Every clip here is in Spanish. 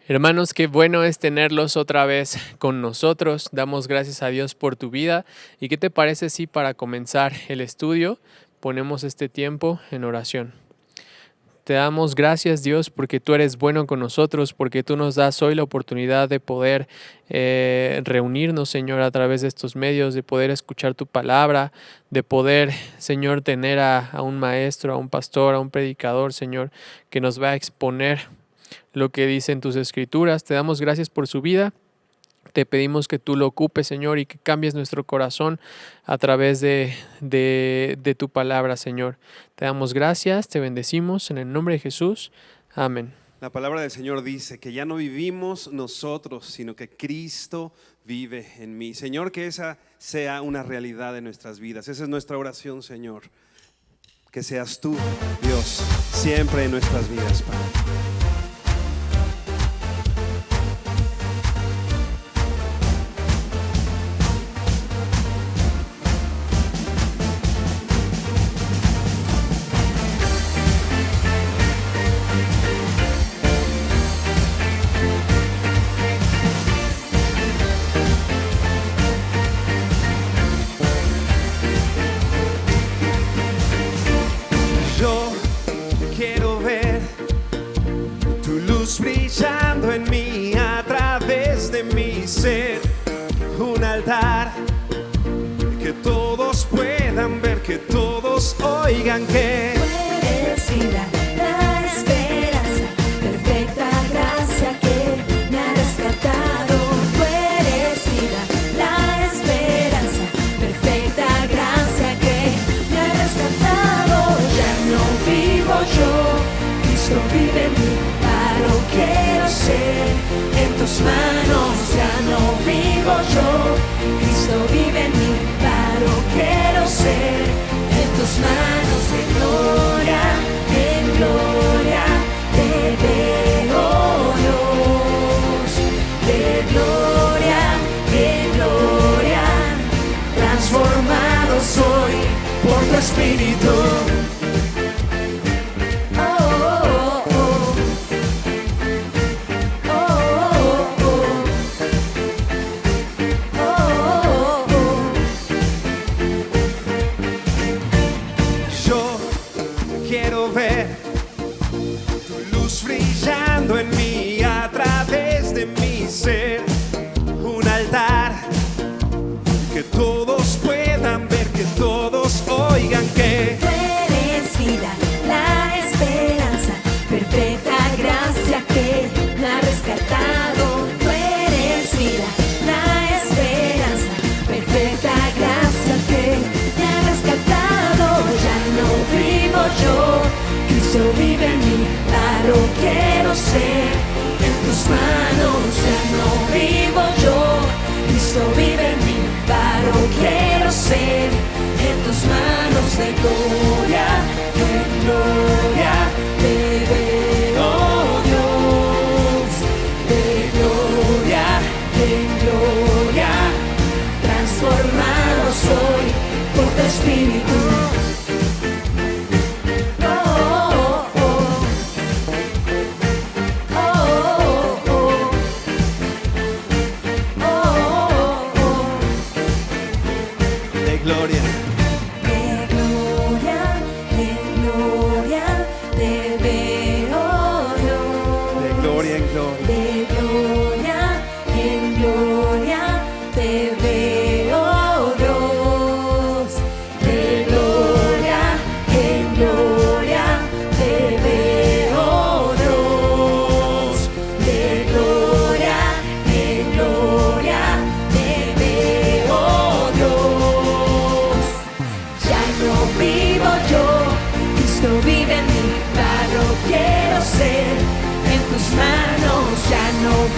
Hermanos, qué bueno es tenerlos otra vez con nosotros. Damos gracias a Dios por tu vida. ¿Y qué te parece si para comenzar el estudio ponemos este tiempo en oración? Te damos gracias, Dios, porque tú eres bueno con nosotros, porque tú nos das hoy la oportunidad de poder reunirnos, Señor, a través de estos medios, de poder escuchar tu palabra, de poder, Señor, tener a un maestro, a un pastor, a un predicador, Señor, que nos va a exponer lo que dicen tus escrituras. Te damos gracias por su vida. Te pedimos que tú lo ocupes, Señor, y que cambies nuestro corazón a través de tu palabra, Señor. Te damos gracias, te bendecimos en el nombre de Jesús. Amén. La palabra del Señor dice que ya no vivimos nosotros, sino que Cristo vive en mí. Señor, que esa sea una realidad de nuestras vidas. Esa es nuestra oración, Señor. Que seas tú, Dios, siempre en nuestras vidas, Padre. Brillando en mí a través de mi ser, un altar que todos puedan ver, que todos oigan que tú eres vida, la esperanza, perfecta gracia que me ha rescatado. Tú eres vida, la esperanza, perfecta gracia que me ha rescatado. Ya no vivo yo, Cristo vive en mí. Quiero ser en tus manos, ya no vivo yo, Cristo vive en mí, claro quiero ser en tus manos, de gloria en gloria, te veo Dios, de gloria en gloria, transformado soy por tu Espíritu. En mí a través de mi ser, un altar que todos puedan ver, que todos oigan que tú eres vida, la esperanza, perfecta gracia que me ha rescatado. Tú eres vida, la esperanza, perfecta gracia que me ha rescatado. Ya no vivo yo, Cristo vive en mí, claro quiero ser en tus manos. Ya no vivo yo, Cristo vive en mí, claro quiero ser en tus manos. De gloria en gloria te veo Dios, de gloria en gloria, transformado soy por tu Espíritu.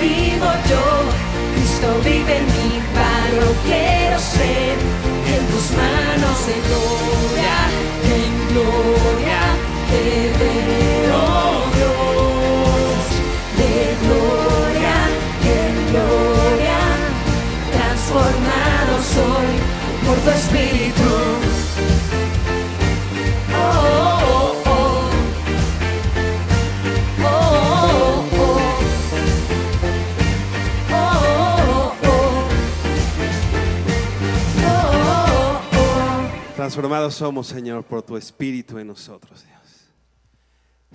Vivo yo, Cristo vive en mí, claro quiero ser en tus manos. De gloria en gloria te veo Dios, de gloria en gloria, transformado soy por tu Espíritu. Transformados somos, Señor, por tu Espíritu en nosotros, Dios.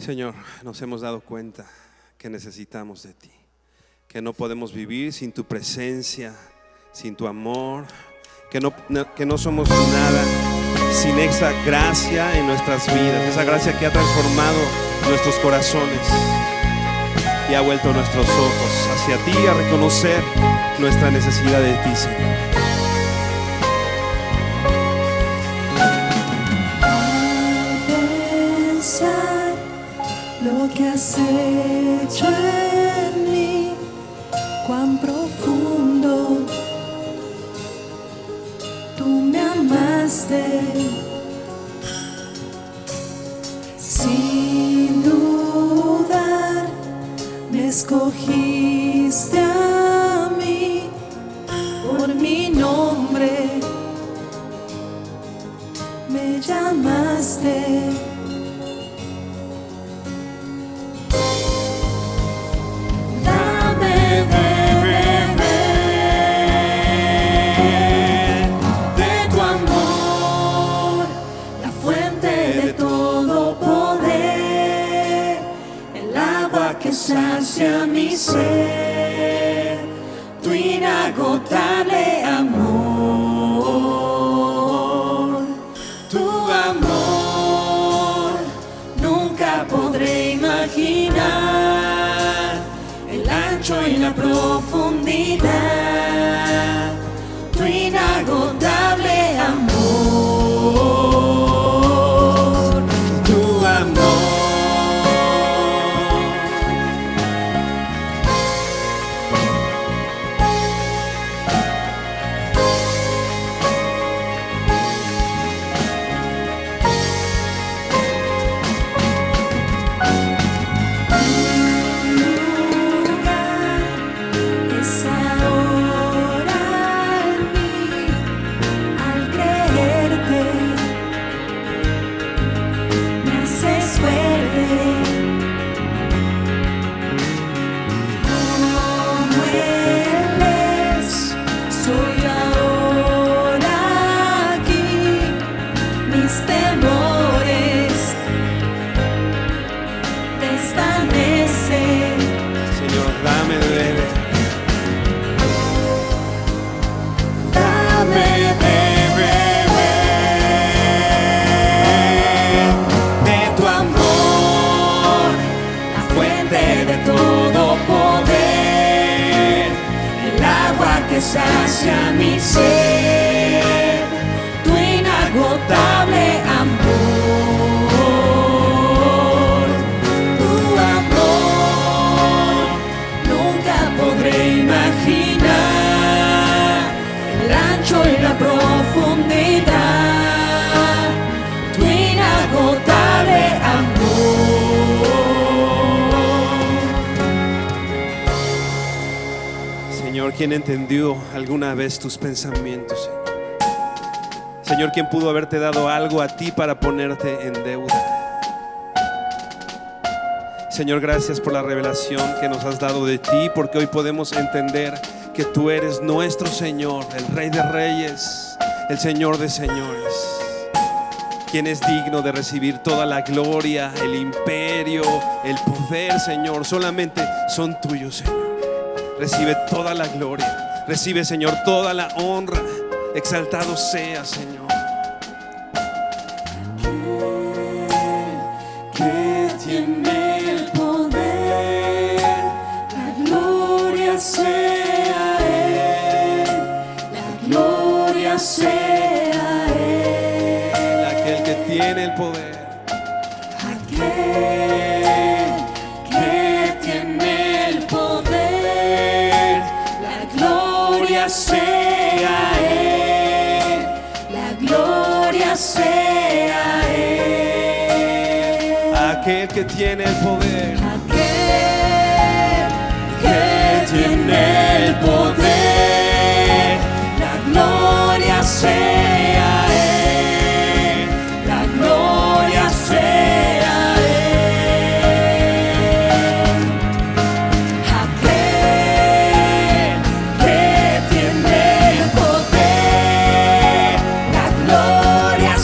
Señor, nos hemos dado cuenta que necesitamos de ti, que no podemos vivir sin tu presencia, sin tu amor, que no somos nada sin esa gracia en nuestras vidas, esa gracia que ha transformado nuestros corazones y ha vuelto nuestros ojos hacia ti, a reconocer nuestra necesidad de ti, Señor. Lo que has hecho en mí, cuán profundo tú me amaste, sin dudar me escogiste a mí por mi nombre, me llamaste. Sacia mi ser, tu inagotable amor, tu amor, nunca podré imaginar el ancho y la profundidad, tu inagotable amor, tu amor. Sacia mi ser, tu inagotable amor, tu amor, nunca podré imaginar el ancho y la profundidad, tu inagotable amor. Señor, ¿quién entendió alguna vez tus pensamientos, Señor? Señor, ¿quién pudo haberte dado algo a ti para ponerte en deuda? Señor, gracias por la revelación que nos has dado de ti, porque hoy podemos entender que tú eres nuestro Señor, el Rey de Reyes, el Señor de Señores, quien es digno de recibir toda la gloria, el imperio, el poder, Señor, solamente son tuyos, Señor. Recibe toda la gloria, recibe, Señor, toda la honra. Exaltado sea, Señor. Que tiene el poder, la gloria sea Él, la gloria sea Él. Aquel que tiene el poder, aquel que tiene el poder, la gloria sea Él, la gloria sea Él. aquel que tiene el poder, Aquel que tiene el poder, la gloria sea Él, la gloria sea Él. Aquel que tiene el poder, la gloria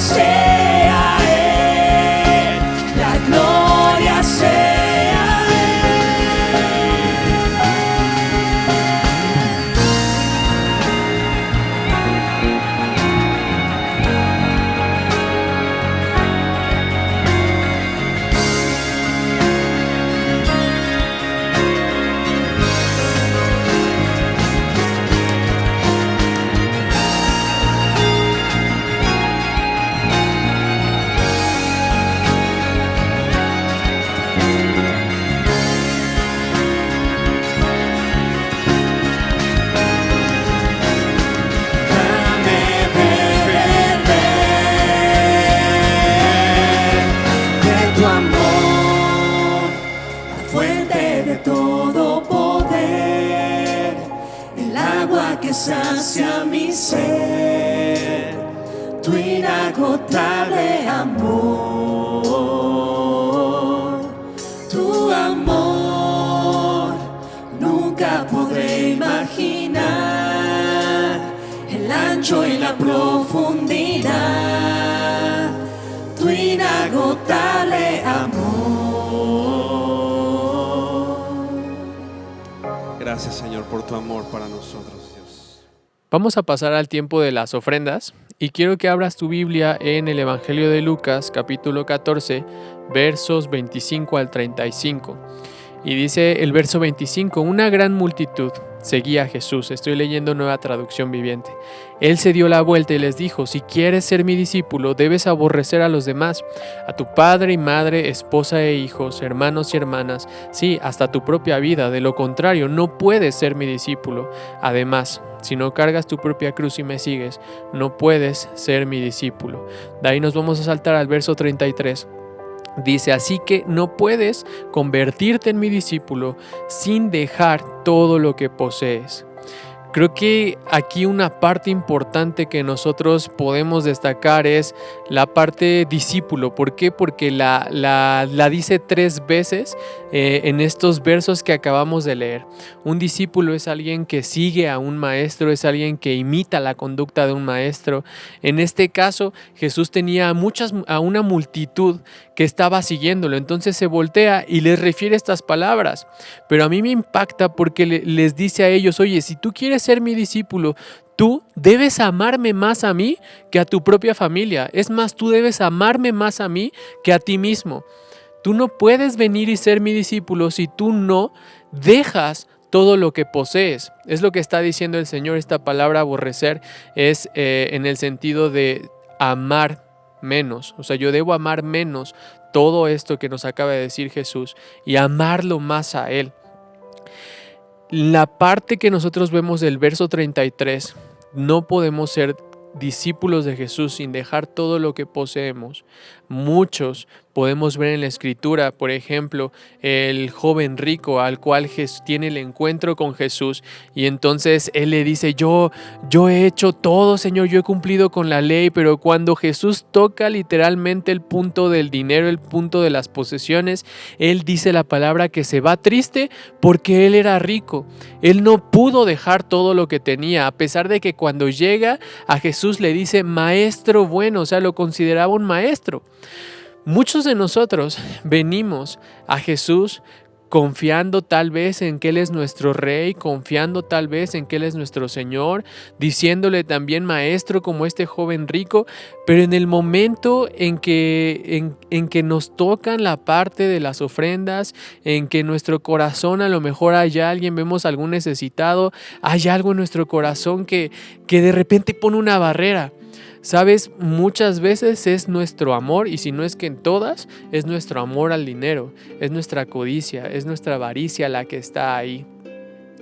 fuente de todo poder, el agua que sacia mi ser, tu inagotable amor, tu amor. Nunca podré imaginar el ancho y la profundidad, tu inagotable amor. Gracias, Señor, por tu amor para nosotros, Dios. Vamos a pasar al tiempo de las ofrendas y quiero que abras tu Biblia en el Evangelio de Lucas, capítulo 14, versos 25 al 35. Y dice el verso 25, una gran multitud seguía a Jesús. Estoy leyendo Nueva Traducción Viviente. Él se dio la vuelta y les dijo, si quieres ser mi discípulo, debes aborrecer a los demás, a tu padre y madre, esposa e hijos, hermanos y hermanas, sí, hasta tu propia vida. De lo contrario, no puedes ser mi discípulo. Además, si no cargas tu propia cruz y me sigues, no puedes ser mi discípulo. De ahí nos vamos a saltar al verso 33. Dice, así que no puedes convertirte en mi discípulo sin dejar todo lo que posees. Creo que aquí una parte importante que nosotros podemos destacar es la parte discípulo. ¿Por qué? Porque la dice 3 veces en estos versos que acabamos de leer. Un discípulo es alguien que sigue a un maestro, es alguien que imita la conducta de un maestro. En este caso, Jesús tenía a una multitud que estaba siguiéndolo. Entonces se voltea y les refiere estas palabras. Pero a mí me impacta porque les dice a ellos, oye, si tú quieres ser mi discípulo, tú debes amarme más a mí que a tu propia familia. Es más, tú debes amarme más a mí que a ti mismo. Tú no puedes venir y ser mi discípulo si tú no dejas todo lo que posees. Es lo que está diciendo el Señor. Esta palabra aborrecer es en el sentido de amar menos. O sea, yo debo amar menos todo esto que nos acaba de decir Jesús y amarlo más a Él. La parte que nosotros vemos del verso 33, no podemos ser discípulos de Jesús sin dejar todo lo que poseemos. Muchos podemos ver en la Escritura, por ejemplo, el joven rico al cual tiene el encuentro con Jesús y entonces él le dice, yo he hecho todo, Señor, yo he cumplido con la ley, pero cuando Jesús toca literalmente el punto del dinero, el punto de las posesiones, él dice la palabra que se va triste porque él era rico. Él no pudo dejar todo lo que tenía, a pesar de que cuando llega a Jesús le dice, maestro bueno, o sea, lo consideraba un maestro. Muchos de nosotros venimos a Jesús confiando tal vez en que Él es nuestro Rey, confiando tal vez en que Él es nuestro Señor, diciéndole también maestro como este joven rico, pero en el momento en que nos tocan la parte de las ofrendas, en que en nuestro corazón a lo mejor hay alguien, vemos algún necesitado, hay algo en nuestro corazón que de repente pone una barrera. Sabes, muchas veces es nuestro amor, y si no es que en todas, es nuestro amor al dinero, es nuestra codicia, es nuestra avaricia la que está ahí.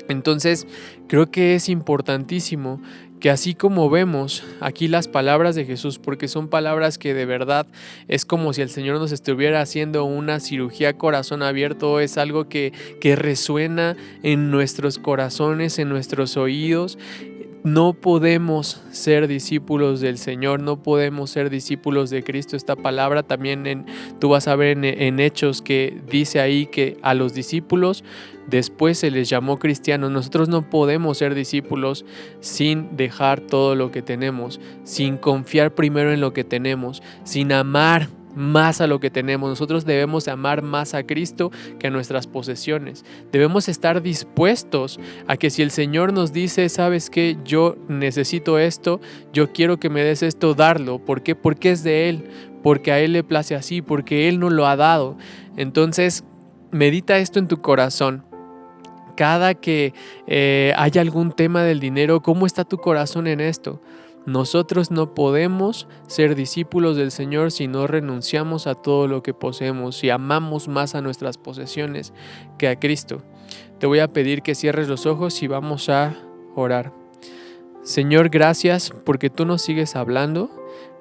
Entonces, creo que es importantísimo que así como vemos aquí las palabras de Jesús, porque son palabras que de verdad es como si el Señor nos estuviera haciendo una cirugía a corazón abierto, es algo que resuena en nuestros corazones, en nuestros oídos. No podemos ser discípulos del Señor, no podemos ser discípulos de Cristo. Esta palabra también tú vas a ver en Hechos que dice ahí que a los discípulos después se les llamó cristianos. Nosotros no podemos ser discípulos sin dejar todo lo que tenemos, sin confiar primero en lo que tenemos, sin amar más a lo que tenemos. Nosotros debemos amar más a Cristo que a nuestras posesiones. Debemos estar dispuestos a que si el Señor nos dice, ¿sabes qué? Yo necesito esto, yo quiero que me des esto, darlo. ¿Por qué? Porque es de Él, porque a Él le place así, porque Él nos lo ha dado. Entonces, medita esto en tu corazón. Cada que haya algún tema del dinero, ¿cómo está tu corazón en esto? Nosotros no podemos ser discípulos del Señor si no renunciamos a todo lo que poseemos, si amamos más a nuestras posesiones que a Cristo. Te voy a pedir que cierres los ojos y vamos a orar. Señor, gracias porque tú nos sigues hablando.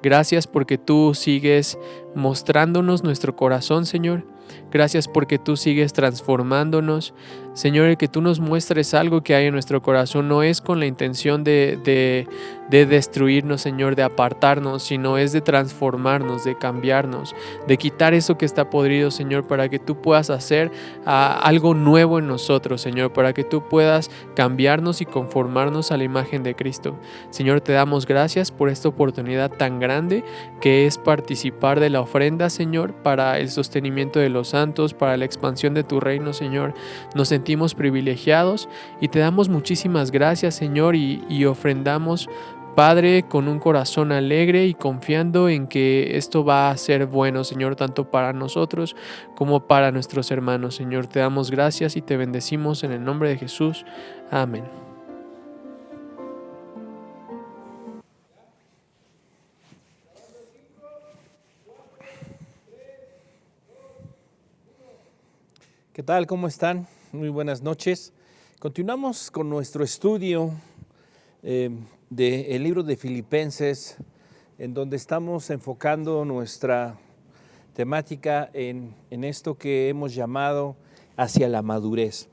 Gracias porque tú sigues mostrándonos nuestro corazón, Señor. Gracias porque tú sigues transformándonos. Señor, el que tú nos muestres algo que hay en nuestro corazón no es con la intención de destruirnos, Señor, de apartarnos, sino es de transformarnos, de cambiarnos, de quitar eso que está podrido, Señor, para que tú puedas hacer algo nuevo en nosotros, Señor, para que tú puedas cambiarnos y conformarnos a la imagen de Cristo. Señor, te damos gracias por esta oportunidad tan grande que es participar de la ofrenda, Señor, para el sostenimiento de los santos, para la expansión de tu reino, Señor. Nos sentimos privilegiados y te damos muchísimas gracias, Señor, y ofrendamos, Padre, con un corazón alegre y confiando en que esto va a ser bueno, Señor, tanto para nosotros como para nuestros hermanos. Señor, te damos gracias y te bendecimos en el nombre de Jesús. Amén. ¿Qué tal? ¿Cómo están? Muy buenas noches. Continuamos con nuestro estudio del libro de Filipenses, en donde estamos enfocando nuestra temática en esto que hemos llamado hacia la madurez.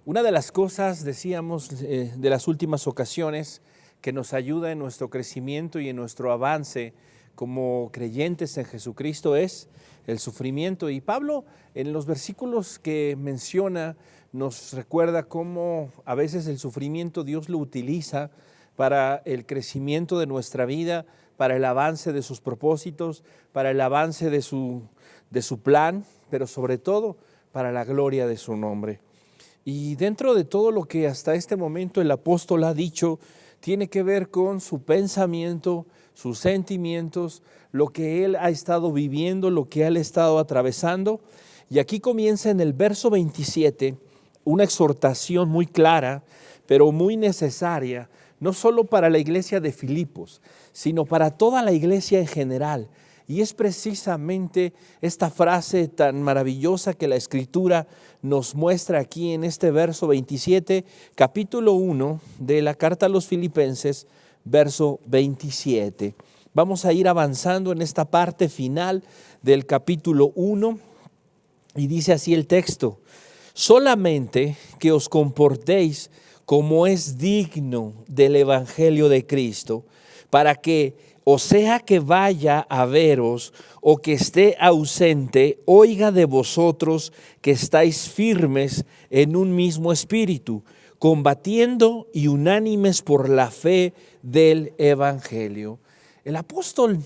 Una de las cosas, decíamos, de las últimas ocasiones que nos ayuda en nuestro crecimiento y en nuestro avance como creyentes en Jesucristo es el sufrimiento. Y Pablo, en los versículos que menciona, nos recuerda cómo a veces el sufrimiento Dios lo utiliza para el crecimiento de nuestra vida, para el avance de sus propósitos, para el avance de su plan, pero sobre todo para la gloria de su nombre. Y dentro de todo lo que hasta este momento el apóstol ha dicho, tiene que ver con su pensamiento, sus sentimientos, lo que él ha estado viviendo, lo que él ha estado atravesando. Y aquí comienza en el verso 27 una exhortación muy clara, pero muy necesaria, no solo para la iglesia de Filipos, sino para toda la iglesia en general. Y es precisamente esta frase tan maravillosa que la Escritura nos muestra aquí en este verso 27, capítulo 1 de la carta a los Filipenses, verso 27. Vamos a ir avanzando en esta parte final del capítulo 1 y dice así el texto: solamente que os comportéis como es digno del evangelio de Cristo, para que, o sea que vaya a veros o que esté ausente, oiga de vosotros que estáis firmes en un mismo espíritu, combatiendo y unánimes por la fe del evangelio. El apóstol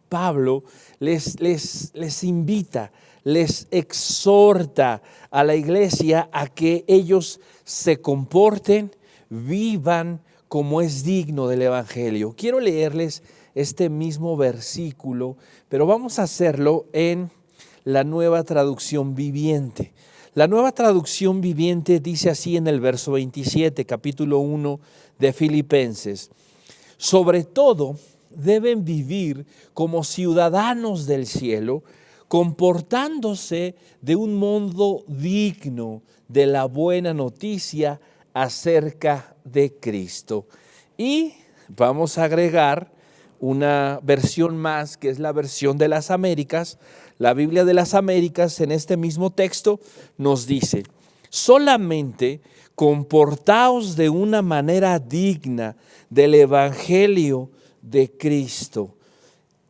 Pablo les invita, les exhorta a la iglesia a que ellos se comporten, vivan como es digno del evangelio. Quiero leerles este mismo versículo, pero vamos a hacerlo en la Nueva Traducción Viviente. La Nueva Traducción Viviente dice así en el verso 27, capítulo 1 de Filipenses: sobre todo deben vivir como ciudadanos del cielo, comportándose de un modo digno de la buena noticia acerca de Cristo. Y vamos a agregar una versión más, que es la versión de las Américas. La Biblia de las Américas en este mismo texto nos dice: solamente comportaos de una manera digna del evangelio de Cristo.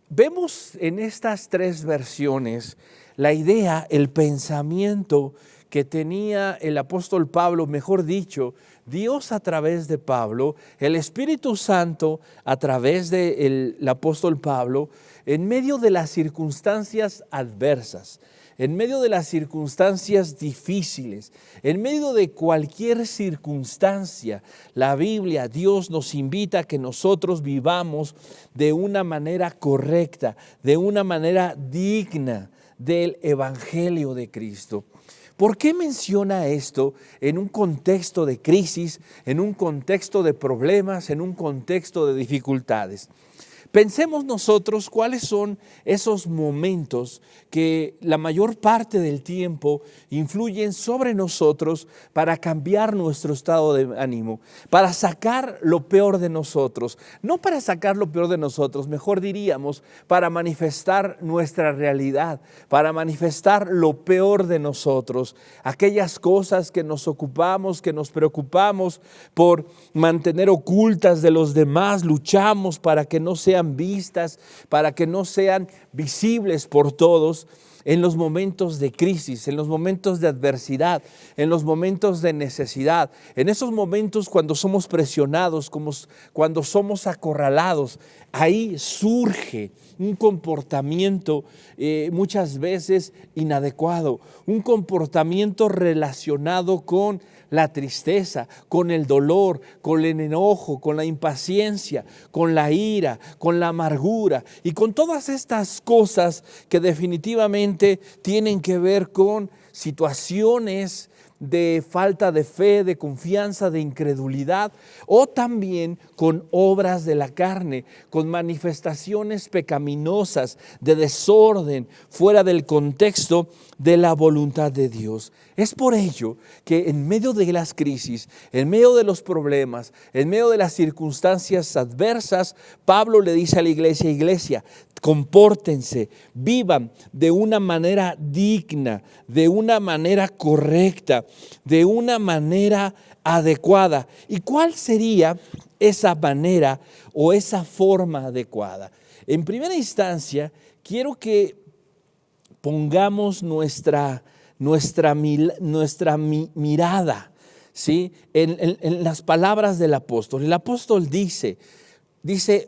Vemos en estas tres versiones la idea, el pensamiento que tenía el apóstol Pablo, mejor dicho, Dios a través de Pablo, el Espíritu Santo a través del apóstol Pablo, en medio de las circunstancias adversas, en medio de las circunstancias difíciles, en medio de cualquier circunstancia. La Biblia, Dios nos invita a que nosotros vivamos de una manera correcta, de una manera digna del evangelio de Cristo. ¿Por qué menciona esto en un contexto de crisis, en un contexto de problemas, en un contexto de dificultades? Pensemos nosotros cuáles son esos momentos que la mayor parte del tiempo influyen sobre nosotros para cambiar nuestro estado de ánimo, para sacar lo peor de nosotros. No para sacar lo peor de nosotros, mejor diríamos, para manifestar nuestra realidad, para manifestar lo peor de nosotros. Aquellas cosas que nos ocupamos, que nos preocupamos por mantener ocultas de los demás, luchamos para que no sean vistas, para que no sean visibles por todos. En los momentos de crisis, en los momentos de adversidad, en los momentos de necesidad, en esos momentos cuando somos presionados, cuando somos acorralados, ahí surge un comportamiento muchas veces inadecuado, un comportamiento relacionado con la tristeza, con el dolor, con el enojo, con la impaciencia, con la ira, con la amargura y con todas estas cosas que definitivamente tienen que ver con situaciones de falta de fe, de confianza, de incredulidad, o también con obras de la carne, con manifestaciones pecaminosas, de desorden, fuera del contexto de la voluntad de Dios. Es por ello que en medio de las crisis, en medio de los problemas, en medio de las circunstancias adversas, Pablo le dice a la iglesia: iglesia, compórtense, vivan de una manera digna, de una manera correcta, de una manera adecuada. ¿Y cuál sería esa manera o esa forma adecuada? En primera instancia, quiero que pongamos nuestra mirada, ¿sí?, en las palabras del apóstol. El apóstol dice,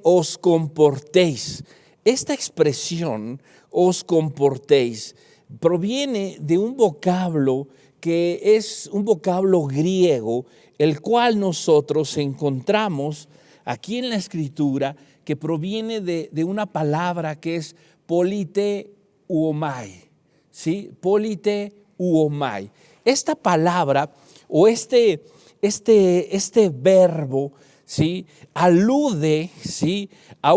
os comportéis. Esta expresión, os comportéis, proviene de un vocablo que es un vocablo griego, el cual nosotros encontramos aquí en la Escritura, que proviene de una palabra que es politeuomai, ¿sí? Politeuomai. Esta palabra o este verbo, ¿sí?, alude, ¿sí?, a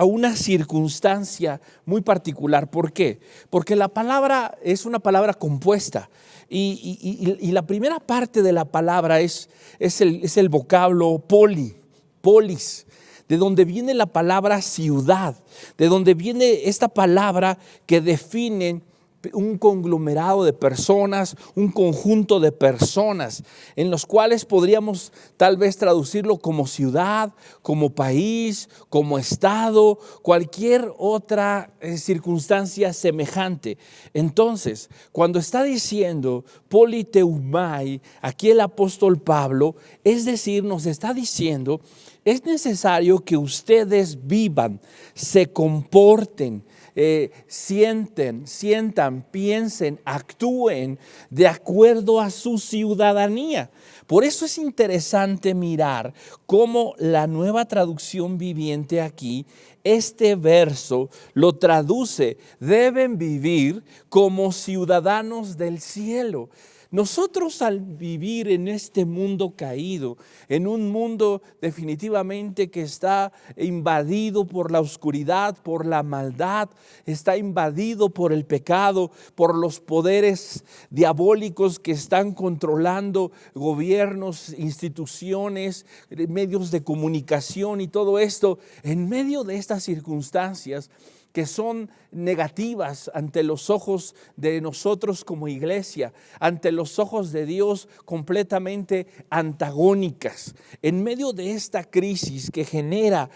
una circunstancia muy particular. ¿Por qué? Porque la palabra es una palabra compuesta y la primera parte de la palabra es el vocablo polis, de donde viene la palabra ciudad, de donde viene esta palabra que define un conglomerado de personas, un conjunto de personas, en los cuales podríamos tal vez traducirlo como ciudad, como país, como estado, cualquier otra circunstancia semejante. Entonces, cuando está diciendo politeumai, aquí el apóstol Pablo, es decir, nos está diciendo, es necesario que ustedes vivan, se comporten, sientan, piensen, actúen de acuerdo a su ciudadanía. Por eso es interesante mirar cómo la Nueva Traducción Viviente aquí, este verso lo traduce: deben vivir como ciudadanos del cielo. Nosotros, al vivir en este mundo caído, en un mundo definitivamente que está invadido por la oscuridad, por la maldad, está invadido por el pecado, por los poderes diabólicos que están controlando gobiernos, instituciones, medios de comunicación y todo esto, en medio de estas circunstancias que son negativas ante los ojos de nosotros como iglesia, ante los ojos de Dios completamente antagónicas. En medio de esta crisis que genera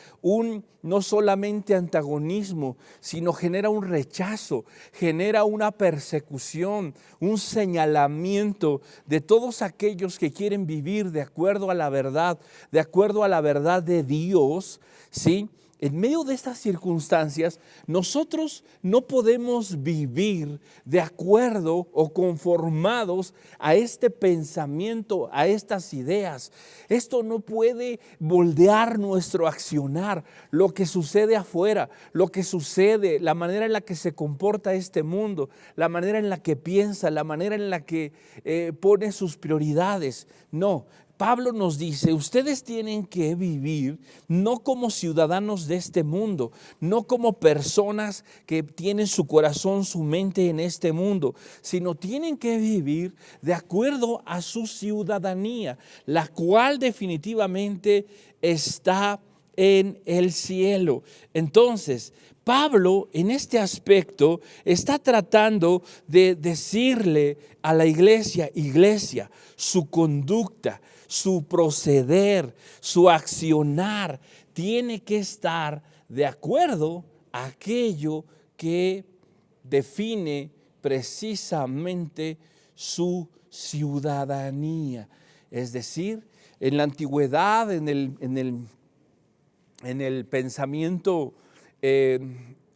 no solamente antagonismo, sino genera un rechazo, genera una persecución, un señalamiento de todos aquellos que quieren vivir de acuerdo a la verdad de Dios, ¿sí? En medio de estas circunstancias, nosotros no podemos vivir de acuerdo o conformados a este pensamiento, a estas ideas. Esto no puede moldear nuestro accionar, lo que sucede afuera, lo que sucede, la manera en la que se comporta este mundo, la manera en la que piensa, la manera en la que pone sus prioridades. No. Pablo nos dice, ustedes tienen que vivir no como ciudadanos de este mundo, no como personas que tienen su corazón, su mente en este mundo, sino tienen que vivir de acuerdo a su ciudadanía, la cual definitivamente está en el cielo. Entonces, Pablo en este aspecto está tratando de decirle a la iglesia, su conducta, su proceder, su accionar, tiene que estar de acuerdo a aquello que define precisamente su ciudadanía. Es decir, en la antigüedad, en el pensamiento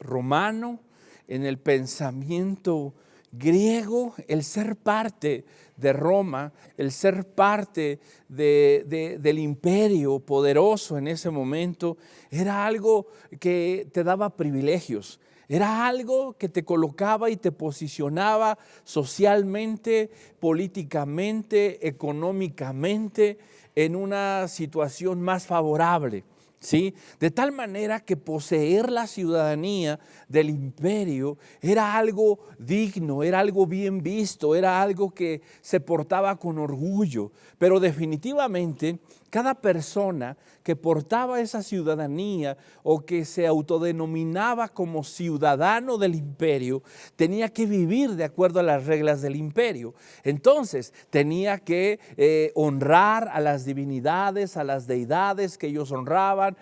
romano, en el pensamiento griego, el ser parte de Roma, el ser parte del imperio poderoso en ese momento, era algo que te daba privilegios. Era algo que te colocaba y te posicionaba socialmente, políticamente, económicamente en una situación más favorable. ¿Sí? De tal manera que poseer la ciudadanía del imperio era algo digno, era algo bien visto, era algo que se portaba con orgullo. Pero definitivamente cada persona que portaba esa ciudadanía o que se autodenominaba como ciudadano del imperio tenía que vivir de acuerdo a las reglas del imperio. Entonces tenía que honrar a las divinidades, a las deidades que ellos honraban,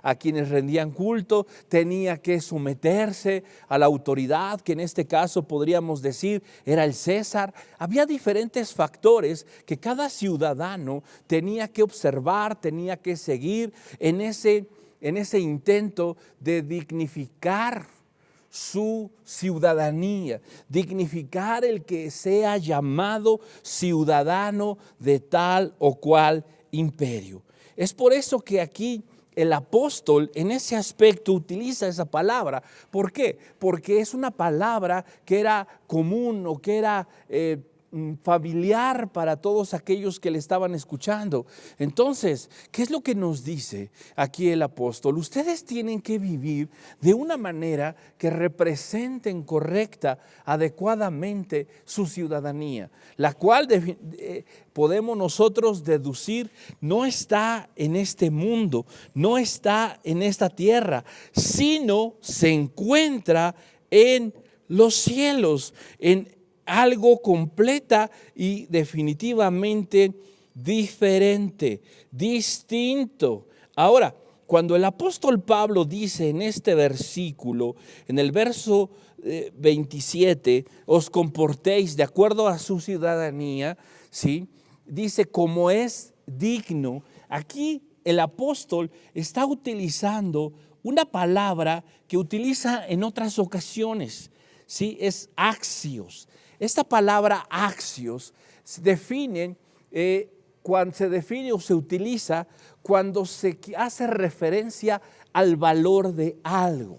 a quienes rendían culto, tenía que someterse a la autoridad, que en este caso podríamos decir era el César. Había diferentes factores que cada ciudadano tenía que observar, tenía que seguir en ese intento de dignificar su ciudadanía, dignificar el que sea llamado ciudadano de tal o cual imperio. Es por eso que aquí el apóstol en ese aspecto utiliza esa palabra. ¿Por qué? Porque es una palabra que era común o que era familiar para todos aquellos que le estaban escuchando. Entonces, ¿qué es lo que nos dice aquí el apóstol? Ustedes tienen que vivir de una manera que representen correcta, adecuadamente su ciudadanía, la cual podemos nosotros deducir no está en este mundo, no está en esta tierra, sino se encuentra en los cielos, en algo completa y definitivamente diferente, distinto. Ahora, cuando el apóstol Pablo dice en este versículo, en el verso 27, os comportéis de acuerdo a su ciudadanía, ¿sí? Dice, como es digno. Aquí el apóstol está utilizando una palabra que utiliza en otras ocasiones, ¿sí? Es axios. Esta palabra axios se define o se utiliza cuando se hace referencia al valor de algo.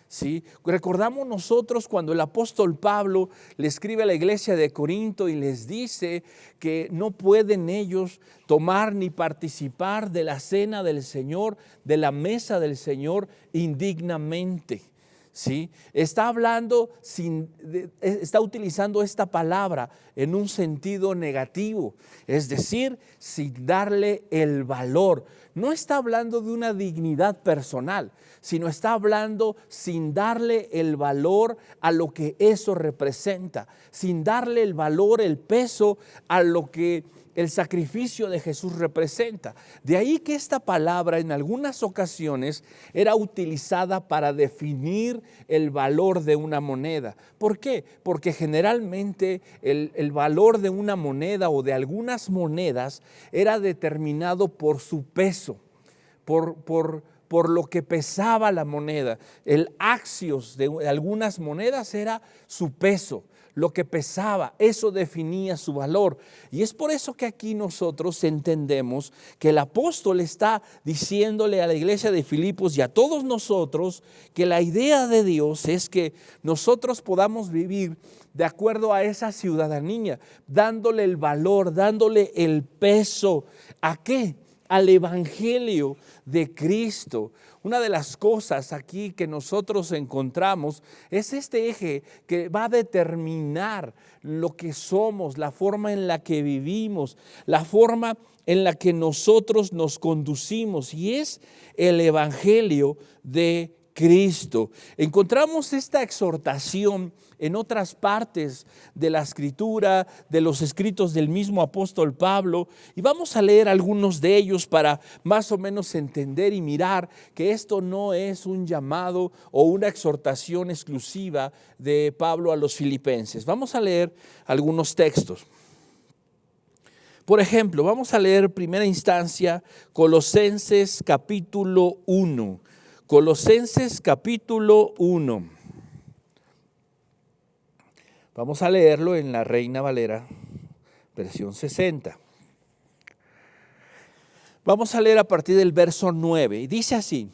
¿Sí? Recordamos nosotros cuando el apóstol Pablo le escribe a la iglesia de Corinto y les dice que no pueden ellos tomar ni participar de la cena del Señor, de la mesa del Señor indignamente. ¿Sí? Está utilizando esta palabra en un sentido negativo, es decir, sin darle el valor. No está hablando de una dignidad personal, sino está hablando sin darle el valor a lo que eso representa, sin darle el valor, el peso a lo que el sacrificio de Jesús representa. De ahí que esta palabra en algunas ocasiones era utilizada para definir el valor de una moneda. ¿Por qué? Porque generalmente el valor de una moneda o de algunas monedas era determinado por su peso, por lo que pesaba la moneda. El axios de algunas monedas era su peso, lo que pesaba, eso definía su valor. Y es por eso que aquí nosotros entendemos que el apóstol está diciéndole a la iglesia de Filipos y a todos nosotros que la idea de Dios es que nosotros podamos vivir de acuerdo a esa ciudadanía, dándole el valor, dándole el peso. ¿A qué? Al evangelio de Cristo. Una de las cosas aquí que nosotros encontramos es este eje que va a determinar lo que somos, la forma en la que vivimos, la forma en la que nosotros nos conducimos, y es el evangelio de Cristo. Encontramos esta exhortación en otras partes de la Escritura, de los escritos del mismo apóstol Pablo, y vamos a leer algunos de ellos para más o menos entender y mirar que esto no es un llamado o una exhortación exclusiva de Pablo a los filipenses. Vamos a leer algunos textos. Por ejemplo, vamos a leer en primera instancia Colosenses capítulo 1. Colosenses capítulo 1. Vamos a leerlo en la Reina Valera, versión 60. Vamos a leer a partir del verso 9, y dice así: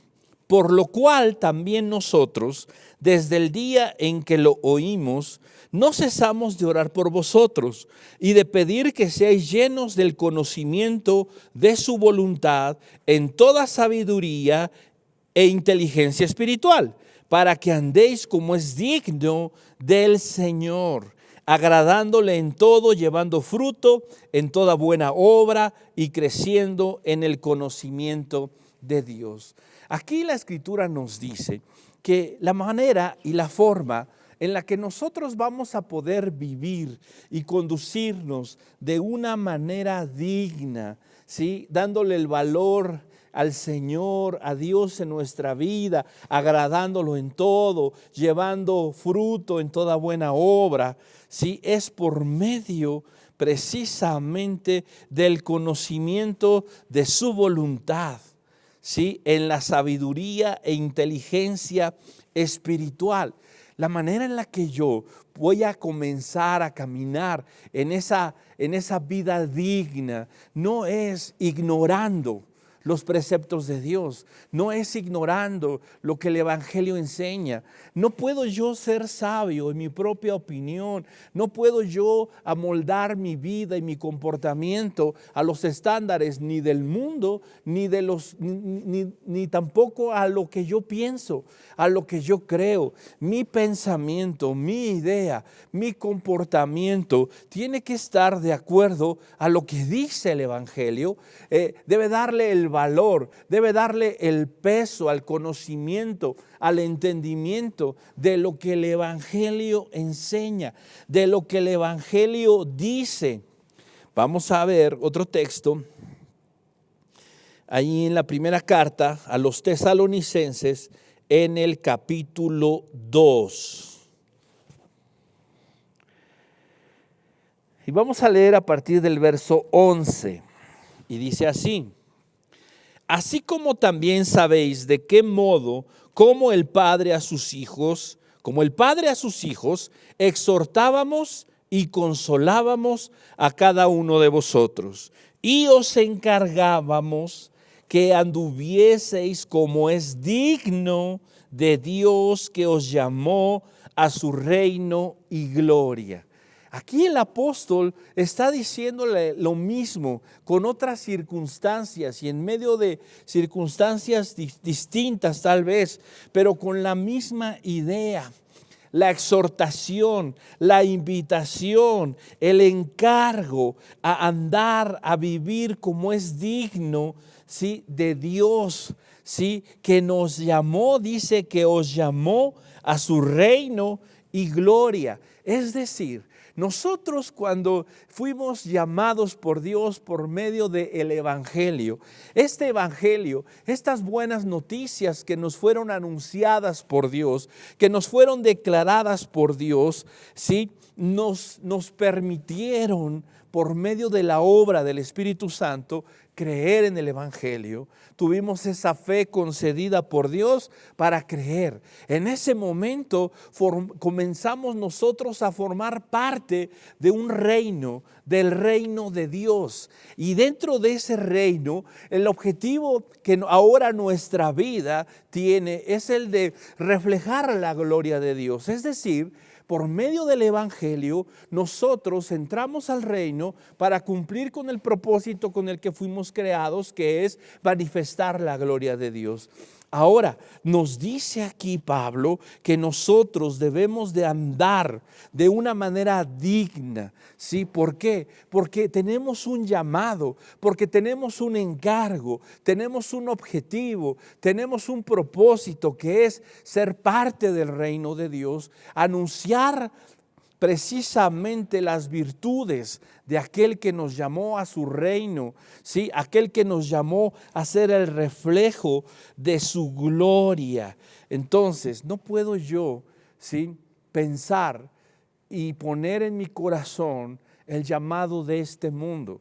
por lo cual también nosotros, desde el día en que lo oímos, no cesamos de orar por vosotros y de pedir que seáis llenos del conocimiento de su voluntad en toda sabiduría e inteligencia espiritual, para que andéis como es digno del Señor, agradándole en todo, llevando fruto en toda buena obra y creciendo en el conocimiento de Dios. Aquí la Escritura nos dice que la manera y la forma en la que nosotros vamos a poder vivir y conducirnos de una manera digna, ¿sí?, dándole el valor al Señor, a Dios en nuestra vida, agradándolo en todo, llevando fruto en toda buena obra, ¿sí?, es por medio precisamente del conocimiento de su voluntad, ¿sí?, en la sabiduría e inteligencia espiritual. La manera en la que yo voy a comenzar a caminar en esa vida digna no es ignorando los preceptos de Dios, no es ignorando lo que el Evangelio enseña. No puedo yo ser sabio en mi propia opinión, no puedo yo amoldar mi vida y mi comportamiento a los estándares ni del mundo, ni tampoco a lo que yo pienso, a lo que yo creo. Mi pensamiento, mi idea, mi comportamiento tiene que estar de acuerdo a lo que dice el Evangelio. Debe darle el valor, debe darle el peso al conocimiento, al entendimiento de lo que el Evangelio enseña, de lo que el Evangelio dice. Vamos a ver otro texto, ahí en la primera carta a los tesalonicenses, en el capítulo 2. Y vamos a leer a partir del verso 11, y dice así: así como también sabéis de qué modo, como el Padre a sus hijos, exhortábamos y consolábamos a cada uno de vosotros, y os encargábamos que anduvieseis como es digno de Dios que os llamó a su reino y gloria. Aquí el apóstol está diciéndole lo mismo con otras circunstancias y en medio de circunstancias distintas tal vez, pero con la misma idea. La exhortación, la invitación, el encargo a andar, a vivir como es digno, ¿sí?, de Dios, ¿sí?, que nos llamó, dice que os llamó a su reino y gloria. Es decir, nosotros cuando fuimos llamados por Dios por medio del Evangelio, este Evangelio, estas buenas noticias que nos fueron anunciadas por Dios, que nos fueron declaradas por Dios, ¿sí?, nos permitieron por medio de la obra del Espíritu Santo, creer en el Evangelio. Tuvimos esa fe concedida por Dios para creer. En ese momento comenzamos nosotros a formar parte de un reino, del reino de Dios. Y dentro de ese reino, el objetivo que ahora nuestra vida tiene es el de reflejar la gloria de Dios. Es decir, por medio del Evangelio, nosotros entramos al reino para cumplir con el propósito con el que fuimos creados, que es manifestar la gloria de Dios. Ahora, nos dice aquí Pablo que nosotros debemos de andar de una manera digna. ¿Sí? ¿Por qué? Porque tenemos un llamado, porque tenemos un encargo, tenemos un objetivo, tenemos un propósito que es ser parte del reino de Dios, anunciar precisamente las virtudes de aquel que nos llamó a su reino, ¿sí? Aquel que nos llamó a ser el reflejo de su gloria. Entonces, no puedo yo, ¿sí?, pensar y poner en mi corazón el llamado de este mundo,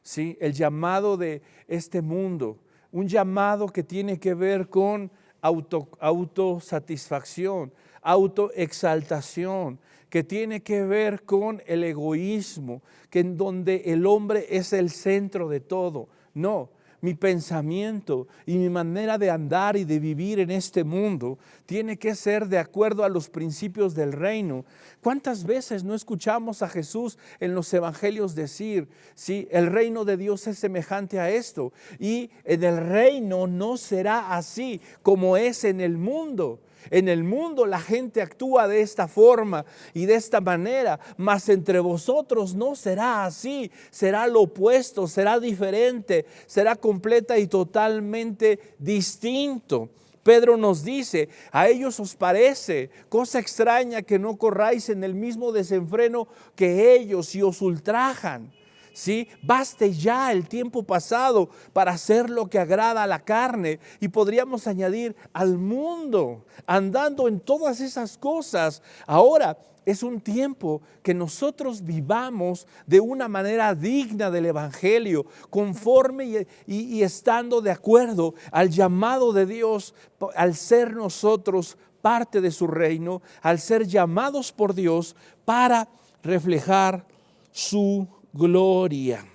¿sí? El llamado de este mundo, un llamado que tiene que ver con autosatisfacción, autoexaltación, que tiene que ver con el egoísmo, que en donde el hombre es el centro de todo. No, mi pensamiento y mi manera de andar y de vivir en este mundo tiene que ser de acuerdo a los principios del reino. ¿Cuántas veces no escuchamos a Jesús en los evangelios decir, sí, el reino de Dios es semejante a esto, y en el reino no será así como es en el mundo? En el mundo la gente actúa de esta forma y de esta manera, mas entre vosotros no será así, será lo opuesto, será diferente, será completa y totalmente distinto. Pedro nos dice, a ellos os parece cosa extraña que no corráis en el mismo desenfreno que ellos y os ultrajan. ¿Sí? Baste ya el tiempo pasado para hacer lo que agrada a la carne, y podríamos añadir al mundo, andando en todas esas cosas. Ahora es un tiempo que nosotros vivamos de una manera digna del Evangelio, conforme y estando de acuerdo al llamado de Dios, al ser nosotros parte de su reino, al ser llamados por Dios para reflejar su gloria.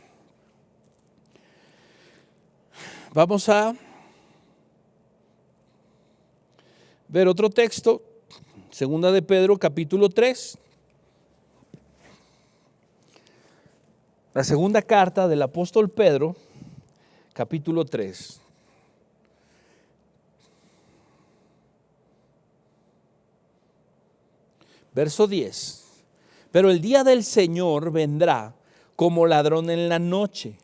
Vamos a ver otro texto, segunda de Pedro, capítulo 3. La segunda carta del apóstol Pedro, capítulo 3. Verso 10. Pero el día del Señor vendrá como ladrón en la noche,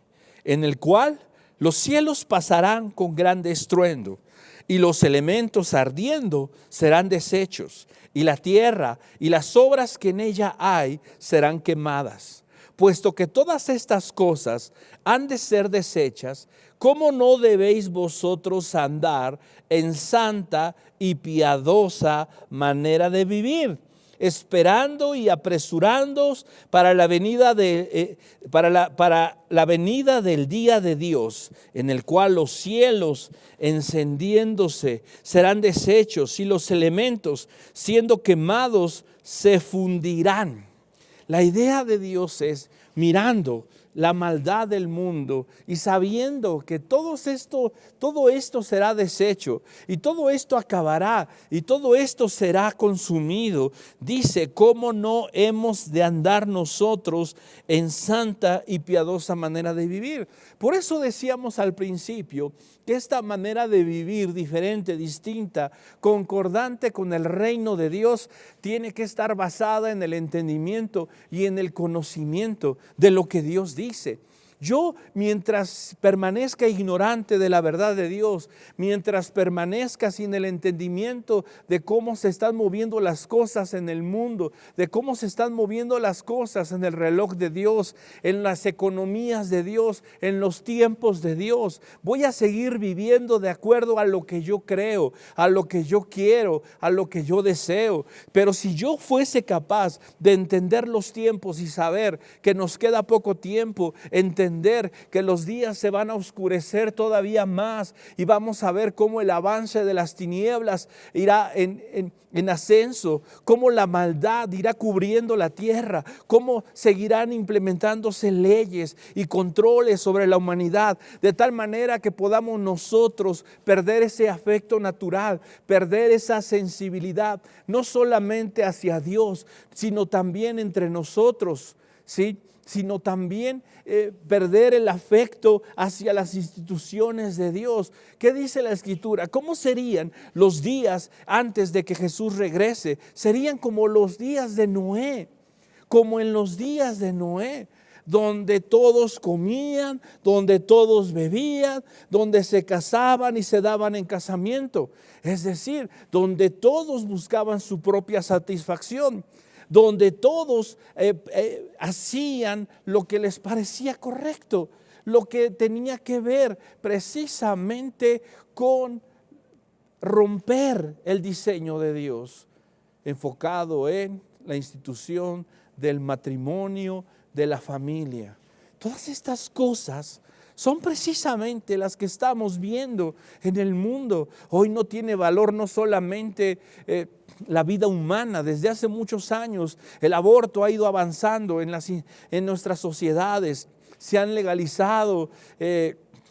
en el cual los cielos pasarán con grande estruendo, y los elementos ardiendo serán deshechos, y la tierra y las obras que en ella hay serán quemadas. Puesto que todas estas cosas han de ser deshechas, ¿cómo no debéis vosotros andar en santa y piadosa manera de vivir, esperando y apresurándoos para la venida para la venida del día de Dios, en el cual los cielos encendiéndose serán deshechos y los elementos siendo quemados se fundirán? La idea de Dios es, mirando la maldad del mundo y sabiendo que todo esto será deshecho y todo esto acabará y todo esto será consumido, dice, ¿cómo no hemos de andar nosotros en santa y piadosa manera de vivir? Por eso decíamos al principio que esta manera de vivir diferente, distinta, concordante con el reino de Dios, tiene que estar basada en el entendimiento y en el conocimiento de lo que Dios dice. Yo, mientras permanezca ignorante de la verdad de Dios, mientras permanezca sin el entendimiento de cómo se están moviendo las cosas en el mundo, de cómo se están moviendo las cosas en el reloj de Dios, en las economías de Dios, en los tiempos de Dios, voy a seguir viviendo de acuerdo a lo que yo creo, a lo que yo quiero, a lo que yo deseo. Pero si yo fuese capaz de entender los tiempos y saber que nos queda poco tiempo, entender que los días se van a oscurecer todavía más y vamos a ver cómo el avance de las tinieblas irá en ascenso, cómo la maldad irá cubriendo la tierra, cómo seguirán implementándose leyes y controles sobre la humanidad, de tal manera que podamos nosotros perder ese afecto natural, perder esa sensibilidad, no solamente hacia Dios, sino también entre nosotros, ¿sí? Sino también perder el afecto hacia las instituciones de Dios. ¿Qué dice la Escritura? ¿Cómo serían los días antes de que Jesús regrese? Serían como los días de Noé, como en los días de Noé, donde todos comían, donde todos bebían, donde se casaban y se daban en casamiento. Es decir, donde todos buscaban su propia satisfacción, donde todos hacían lo que les parecía correcto, lo que tenía que ver precisamente con romper el diseño de Dios, enfocado en la institución del matrimonio, de la familia. Todas estas cosas son precisamente las que estamos viendo en el mundo. Hoy no tiene valor no solamente la vida humana. Desde hace muchos años el aborto ha ido avanzando en nuestras sociedades. Se han legalizado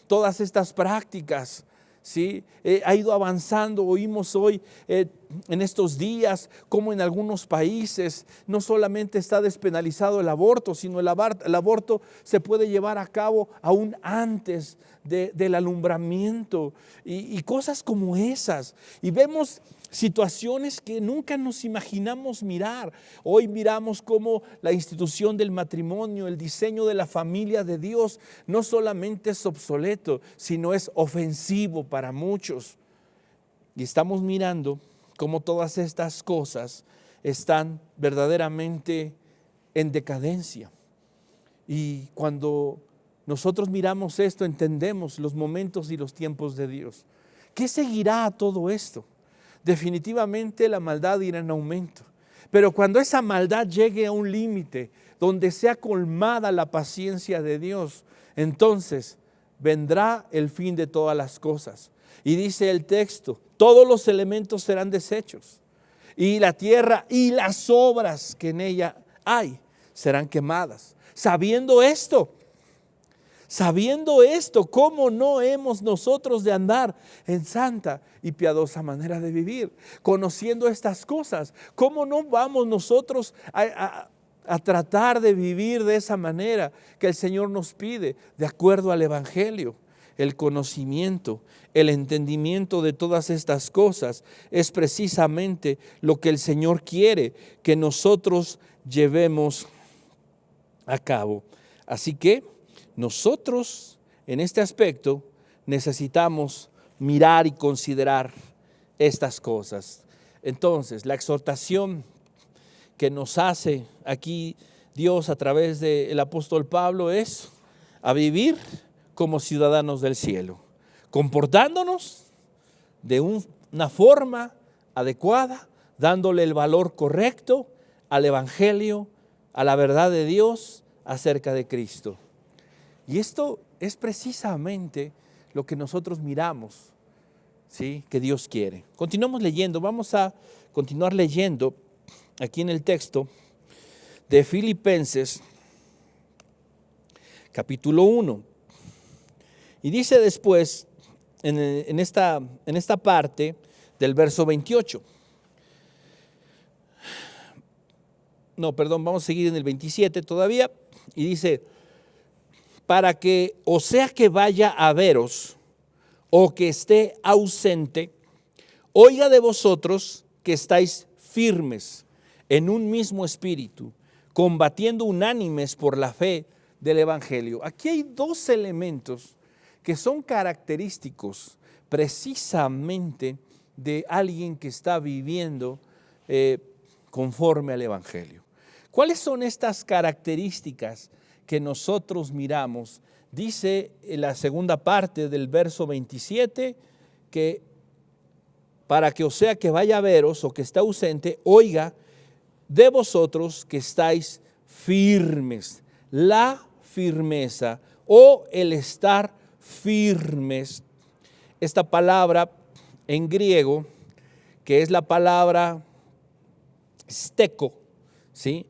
todas estas prácticas, ¿sí? Ha ido avanzando. Oímos hoy en estos días como en algunos países no solamente está despenalizado el aborto, sino el aborto se puede llevar a cabo aún antes del alumbramiento y cosas como esas. Y vemos situaciones que nunca nos imaginamos mirar. Hoy miramos cómo la institución del matrimonio, el diseño de la familia de Dios no solamente es obsoleto, sino es ofensivo para muchos. Y estamos mirando cómo todas estas cosas están verdaderamente en decadencia. Y cuando nosotros miramos esto, entendemos los momentos y los tiempos de Dios. ¿Qué seguirá a todo esto? Definitivamente la maldad irá en aumento, pero cuando esa maldad llegue a un límite donde sea colmada la paciencia de Dios, entonces vendrá el fin de todas las cosas. Y dice el texto, todos los elementos serán deshechos y la tierra y las obras que en ella hay serán quemadas. Sabiendo esto, ¿cómo no hemos nosotros de andar en santa y piadosa manera de vivir? Conociendo estas cosas, ¿cómo no vamos nosotros a tratar de vivir de esa manera que el Señor nos pide, de acuerdo al Evangelio? El conocimiento, el entendimiento de todas estas cosas es precisamente lo que el Señor quiere que nosotros llevemos a cabo. Así que nosotros en este aspecto necesitamos mirar y considerar estas cosas. Entonces, la exhortación que nos hace aquí Dios a través del apóstol Pablo es a vivir como ciudadanos del cielo, comportándonos de una forma adecuada, dándole el valor correcto al Evangelio, a la verdad de Dios acerca de Cristo. Y esto es precisamente lo que nosotros miramos, ¿sí? Que Dios quiere. Continuamos leyendo, vamos a continuar leyendo aquí en el texto de Filipenses, capítulo 1. Y dice después, en esta parte del verso 28. Vamos a seguir en el 27 todavía. Y dice, para que, o sea que vaya a veros, o que esté ausente, oiga de vosotros que estáis firmes en un mismo espíritu, combatiendo unánimes por la fe del Evangelio. Aquí hay dos elementos que son característicos precisamente de alguien que está viviendo conforme al Evangelio. ¿Cuáles son estas características que nosotros miramos? Dice en la segunda parte del verso 27 que para que o sea que vaya a veros o que está ausente, oiga de vosotros que estáis firmes. La firmeza o el estar firmes. Esta palabra en griego, que es la palabra steko, ¿sí?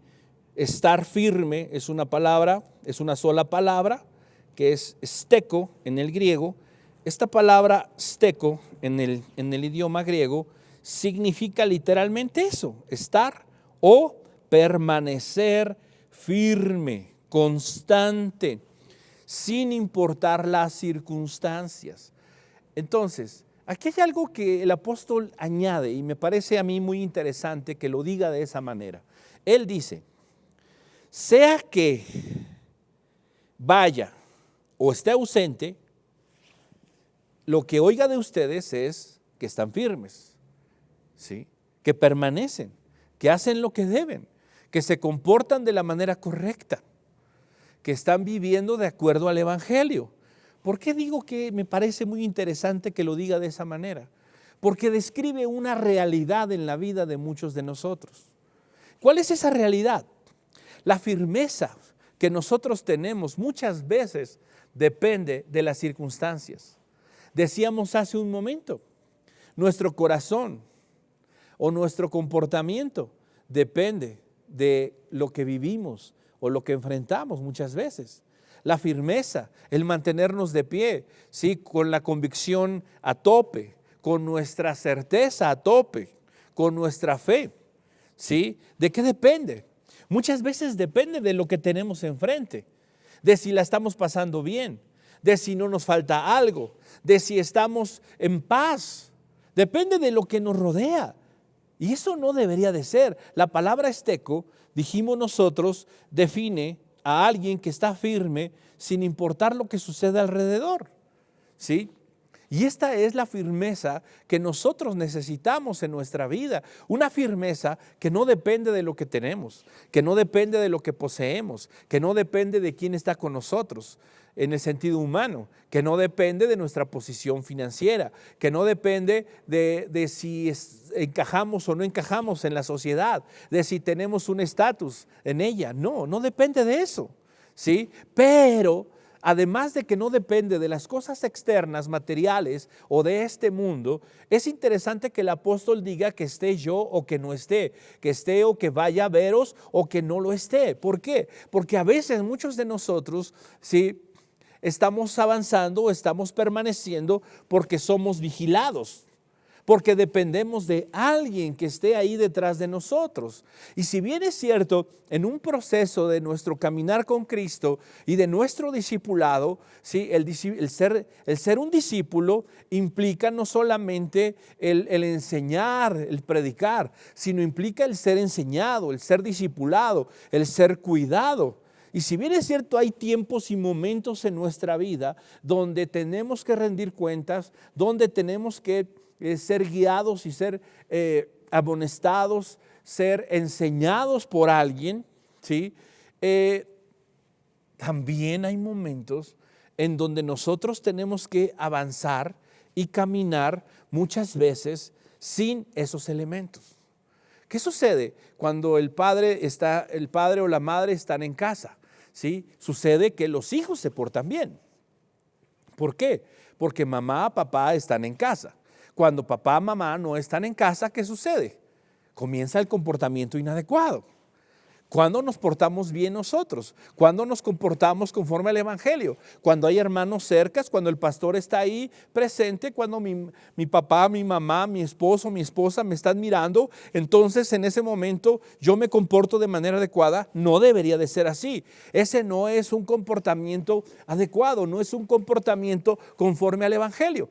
Estar firme es una palabra, es una sola palabra, que es steko en el griego. Esta palabra steko en el idioma griego significa literalmente eso, estar o permanecer firme, constante, sin importar las circunstancias. Entonces, aquí hay algo que el apóstol añade y me parece a mí muy interesante que lo diga de esa manera. Él dice, sea que vaya o esté ausente, lo que oiga de ustedes es que están firmes, ¿sí? Que permanecen, que hacen lo que deben, que se comportan de la manera correcta, que están viviendo de acuerdo al Evangelio. ¿Por qué digo que me parece muy interesante que lo diga de esa manera? Porque describe una realidad en la vida de muchos de nosotros. ¿Cuál es esa realidad? La firmeza que nosotros tenemos muchas veces depende de las circunstancias. Decíamos hace un momento, nuestro corazón o nuestro comportamiento depende de lo que vivimos o lo que enfrentamos muchas veces. La firmeza, el mantenernos de pie, ¿sí? Con la convicción a tope, con nuestra certeza a tope, con nuestra fe, ¿sí? ¿De qué depende? Muchas veces depende de lo que tenemos enfrente, de si la estamos pasando bien, de si no nos falta algo, de si estamos en paz. Depende de lo que nos rodea. Y eso no debería de ser. La palabra steko, dijimos nosotros, define a alguien que está firme sin importar lo que sucede alrededor, ¿sí? Y esta es la firmeza que nosotros necesitamos en nuestra vida. Una firmeza que no depende de lo que tenemos, que no depende de lo que poseemos, que no depende de quién está con nosotros en el sentido humano, que no depende de nuestra posición financiera, que no depende de si encajamos o no encajamos en la sociedad, de si tenemos un estatus en ella. No, no depende de eso, ¿sí? Pero además de que no depende de las cosas externas, materiales o de este mundo, es interesante que el apóstol diga que esté yo o que no esté, que esté o que vaya a veros o que no lo esté. ¿Por qué? Porque a veces muchos de nosotros, ¿sí?, estamos avanzando o estamos permaneciendo porque somos vigilados, porque dependemos de alguien que esté ahí detrás de nosotros. Y si bien es cierto, en un proceso de nuestro caminar con Cristo y de nuestro discipulado, ¿sí?, el ser un discípulo implica no solamente el enseñar, el predicar, sino implica el ser enseñado, el ser discipulado, el ser cuidado. Y si bien es cierto, hay tiempos y momentos en nuestra vida donde tenemos que rendir cuentas, donde tenemos que ser guiados y ser amonestados, ser enseñados por alguien, ¿sí? También hay momentos en donde nosotros tenemos que avanzar y caminar muchas veces sin esos elementos. ¿Qué sucede cuando el padre o la madre están en casa? ¿Sí? Sucede que los hijos se portan bien. ¿Por qué? Porque mamá, papá están en casa. Cuando papá, mamá no están en casa, ¿qué sucede? Comienza el comportamiento inadecuado. ¿Cuándo nos portamos bien nosotros? ¿Cuándo nos comportamos conforme al Evangelio? Cuando hay hermanos cercas, cuando el pastor está ahí presente, cuando mi papá, mi mamá, mi esposo, mi esposa me están mirando, entonces en ese momento yo me comporto de manera adecuada. No debería de ser así. Ese no es un comportamiento adecuado, no es un comportamiento conforme al Evangelio.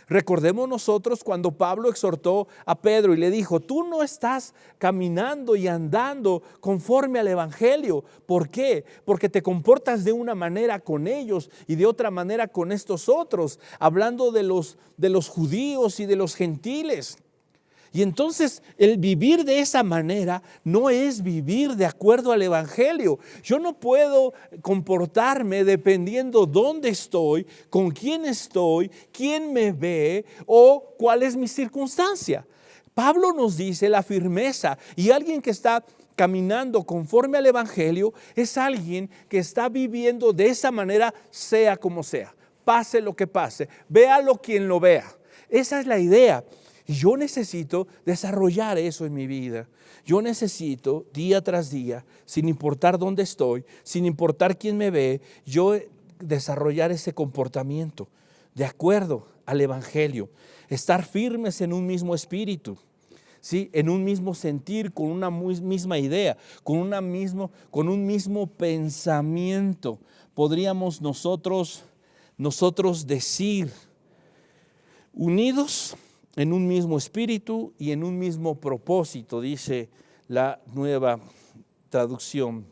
Recordemos nosotros cuando Pablo exhortó a Pedro y le dijo, tú no estás caminando y andando conforme al evangelio. ¿Por qué? Porque te comportas de una manera con ellos y de otra manera con estos otros, hablando de los judíos y de los gentiles. Y entonces el vivir de esa manera no es vivir de acuerdo al evangelio. Yo no puedo comportarme dependiendo dónde estoy, con quién estoy, quién me ve o cuál es mi circunstancia. Pablo nos dice la firmeza, y alguien que está caminando conforme al evangelio es alguien que está viviendo de esa manera, sea como sea, pase lo que pase, véalo quien lo vea. Esa es la idea. Y yo necesito desarrollar eso en mi vida. Yo necesito día tras día, sin importar dónde estoy, sin importar quién me ve, yo desarrollar ese comportamiento de acuerdo al evangelio. Estar firmes en un mismo espíritu, ¿sí? En un mismo sentir, con una misma idea, con un mismo pensamiento. Podríamos nosotros decir, unidos en un mismo espíritu y en un mismo propósito, dice la Nueva Traducción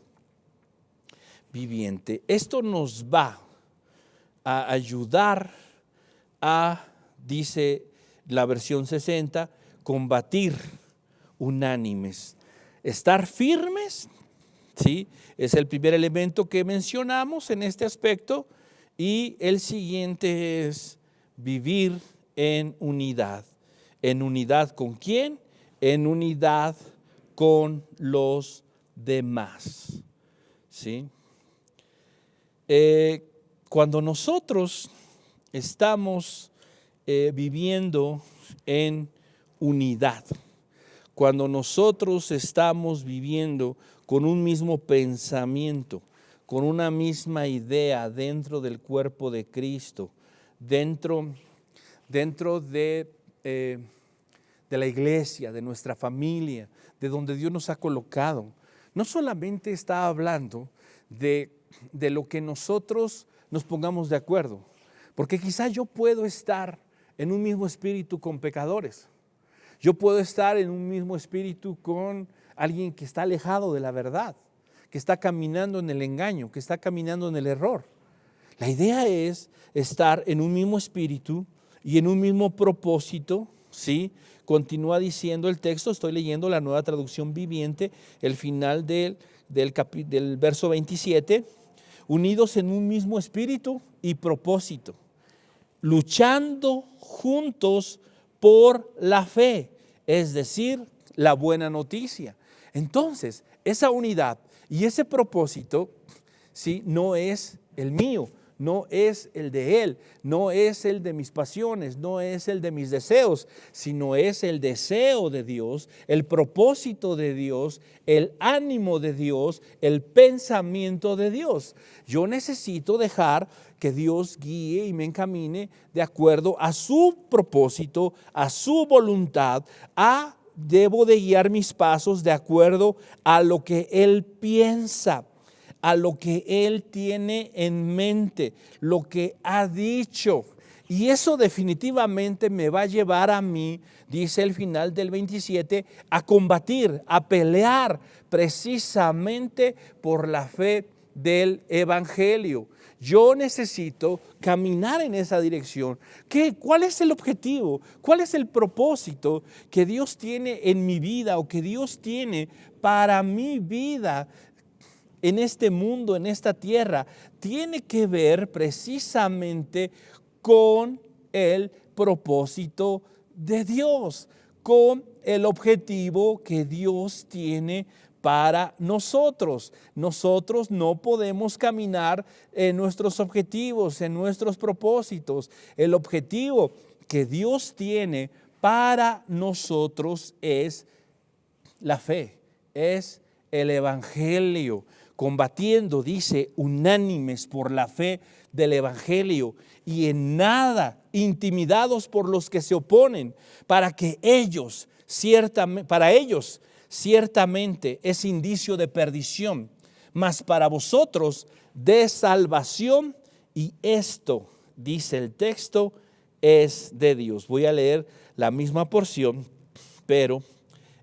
Viviente. Esto nos va a ayudar a, dice la versión 60, combatir unánimes. Estar firmes, ¿sí? Es el primer elemento que mencionamos en este aspecto, y el siguiente es vivir en unidad. ¿En unidad con quién? En unidad con los demás. ¿Sí? Cuando nosotros estamos viviendo en unidad, cuando nosotros estamos viviendo con un mismo pensamiento, con una misma idea dentro del cuerpo de Cristo, dentro de la iglesia, de nuestra familia, de donde Dios nos ha colocado, no solamente está hablando de lo que nosotros nos pongamos de acuerdo, porque quizá yo puedo estar en un mismo espíritu con pecadores, yo puedo estar en un mismo espíritu con alguien que está alejado de la verdad, que está caminando en el engaño, que está caminando en el error. La idea es estar en un mismo espíritu y en un mismo propósito, ¿sí? Continúa diciendo el texto, estoy leyendo la Nueva Traducción Viviente, el final del verso 27, unidos en un mismo espíritu y propósito, luchando juntos por la fe, es decir, la buena noticia. Entonces, esa unidad y ese propósito, ¿sí? No es el mío, no es el de Él, no es el de mis pasiones, no es el de mis deseos, sino es el deseo de Dios, el propósito de Dios, el ánimo de Dios, el pensamiento de Dios. Yo necesito dejar que Dios guíe y me encamine de acuerdo a su propósito, a su voluntad, debo de guiar mis pasos de acuerdo a lo que Él piensa, a lo que Él tiene en mente, lo que ha dicho. Y eso definitivamente me va a llevar a mí, dice el final del 27, a combatir, a pelear precisamente por la fe del Evangelio. Yo necesito caminar en esa dirección. ¿Cuál es el objetivo? ¿Cuál es el propósito que Dios tiene en mi vida o que Dios tiene para mi vida en este mundo, en esta tierra? Tiene que ver precisamente con el propósito de Dios, con el objetivo que Dios tiene para nosotros. Nosotros no podemos caminar en nuestros objetivos, en nuestros propósitos. El objetivo que Dios tiene para nosotros es la fe, es el Evangelio. Combatiendo, dice, unánimes por la fe del Evangelio y en nada intimidados por los que se oponen, para ellos ciertamente es indicio de perdición, mas para vosotros de salvación, y esto, dice el texto, es de Dios. Voy a leer la misma porción, pero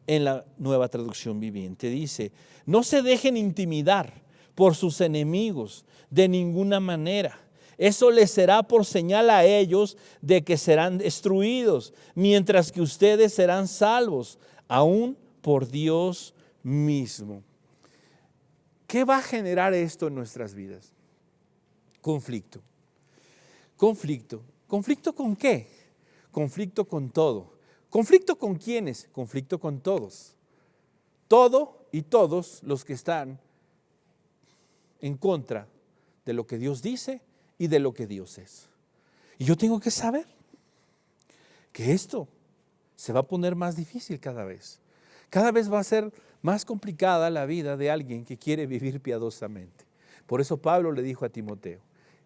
en la Nueva Traducción Viviente. Dice: no se dejen intimidar por sus enemigos de ninguna manera. Eso les será por señal a ellos de que serán destruidos, mientras que ustedes serán salvos, aún por Dios mismo. ¿Qué va a generar esto en nuestras vidas? Conflicto. Conflicto. ¿Conflicto con qué? Conflicto con todo. ¿Conflicto con quiénes? Conflicto con todos. Todo y todos los que están en contra de lo que Dios dice y de lo que Dios es. Y yo tengo que saber que esto se va a poner más difícil cada vez. Cada vez va a ser más complicada la vida de alguien que quiere vivir piadosamente. Por eso Pablo le dijo a Timoteo: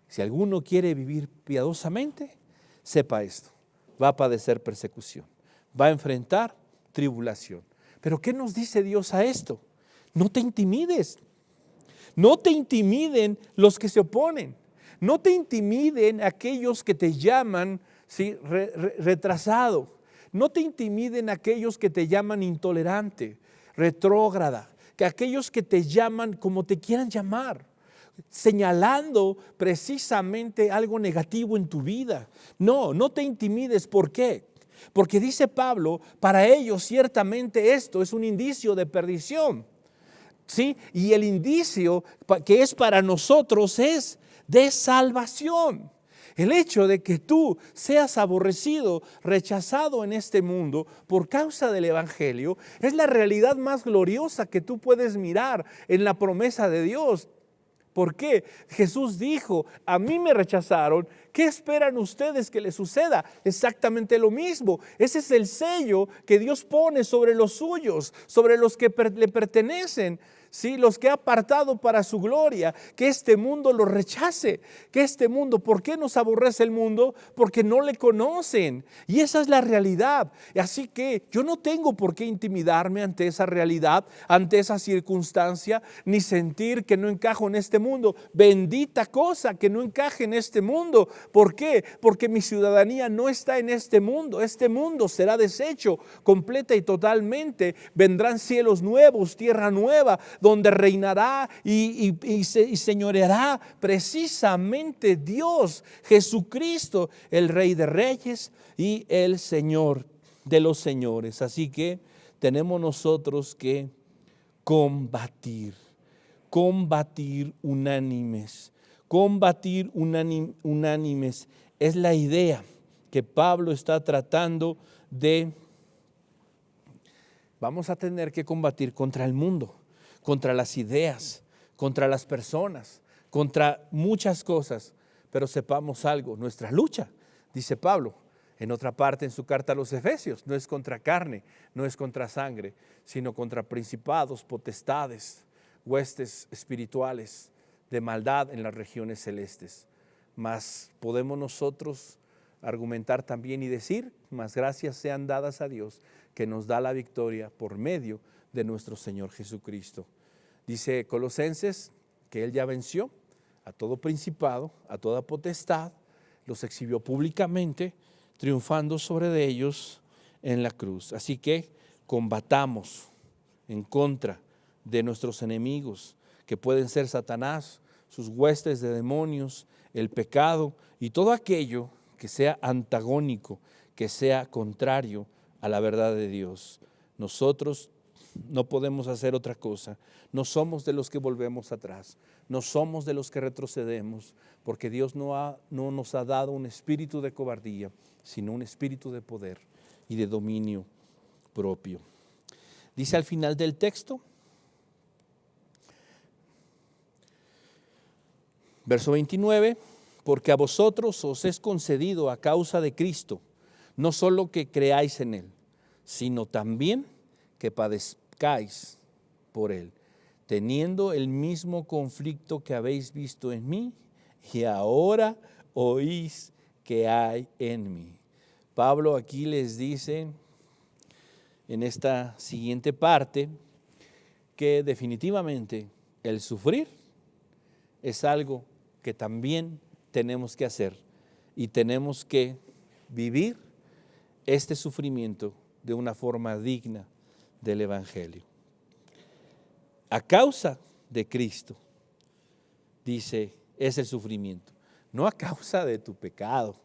si alguno quiere vivir piadosamente, sepa esto: va a padecer persecución, va a enfrentar tribulación. Pero ¿qué nos dice Dios a esto? No te intimides. No te intimiden los que se oponen. No te intimiden aquellos que te llaman retrasado. No te intimiden aquellos que te llaman intolerante, retrógrada, que aquellos que te llaman como te quieran llamar, señalando precisamente algo negativo en tu vida. No, no te intimides. ¿Por qué? Porque dice Pablo, para ellos ciertamente esto es un indicio de perdición. ¿Sí? Y el indicio que es para nosotros es de salvación. El hecho de que tú seas aborrecido, rechazado en este mundo por causa del Evangelio es la realidad más gloriosa que tú puedes mirar en la promesa de Dios. ¿Por qué? Jesús dijo: a mí me rechazaron, ¿qué esperan ustedes que les suceda? Exactamente lo mismo. Ese es el sello que Dios pone sobre los suyos, sobre los que le pertenecen. Sí, los que ha apartado para su gloria, que este mundo los rechace, que este mundo, ¿por qué nos aborrece el mundo? Porque no le conocen, y esa es la realidad. Así que yo no tengo por qué intimidarme ante esa realidad, ante esa circunstancia, ni sentir que no encajo en este mundo. Bendita cosa que no encaje en este mundo. ¿Por qué? Porque mi ciudadanía no está en este mundo será deshecho completa y totalmente. Vendrán cielos nuevos, tierra nueva, donde reinará y señoreará precisamente Dios, Jesucristo, el Rey de Reyes y el Señor de los señores. Así que tenemos nosotros que combatir unánimes. Combatir unánimes es la idea que Pablo está tratando de. Vamos a tener que combatir contra el mundo, contra las ideas, contra las personas, contra muchas cosas. Pero sepamos algo: nuestra lucha, dice Pablo en otra parte en su carta a los Efesios, no es contra carne, no es contra sangre, sino contra principados, potestades, huestes espirituales de maldad en las regiones celestes. Mas podemos nosotros argumentar también y decir: mas gracias sean dadas a Dios, que nos da la victoria por medio de nuestro Señor Jesucristo. Dice Colosenses que Él ya venció a todo principado, a toda potestad, los exhibió públicamente, triunfando sobre ellos en la cruz. Así que combatamos en contra de nuestros enemigos, que pueden ser Satanás, sus huestes de demonios, el pecado y todo aquello que sea antagónico, que sea contrario a la verdad de Dios. Nosotros no podemos hacer otra cosa. No somos de los que volvemos atrás, no somos de los que retrocedemos, porque Dios no nos ha dado un espíritu de cobardía, sino un espíritu de poder y de dominio propio. Dice al final del texto, verso 29, porque a vosotros os es concedido a causa de Cristo, no solo que creáis en Él, sino también que padezcáis por Él, teniendo el mismo conflicto que habéis visto en mí y ahora oís que hay en mí. Pablo aquí les dice en esta siguiente parte que definitivamente el sufrir es algo que también tenemos que hacer y tenemos que vivir este sufrimiento de una forma digna del Evangelio. A causa de Cristo, dice, es el sufrimiento. No a causa de tu pecado,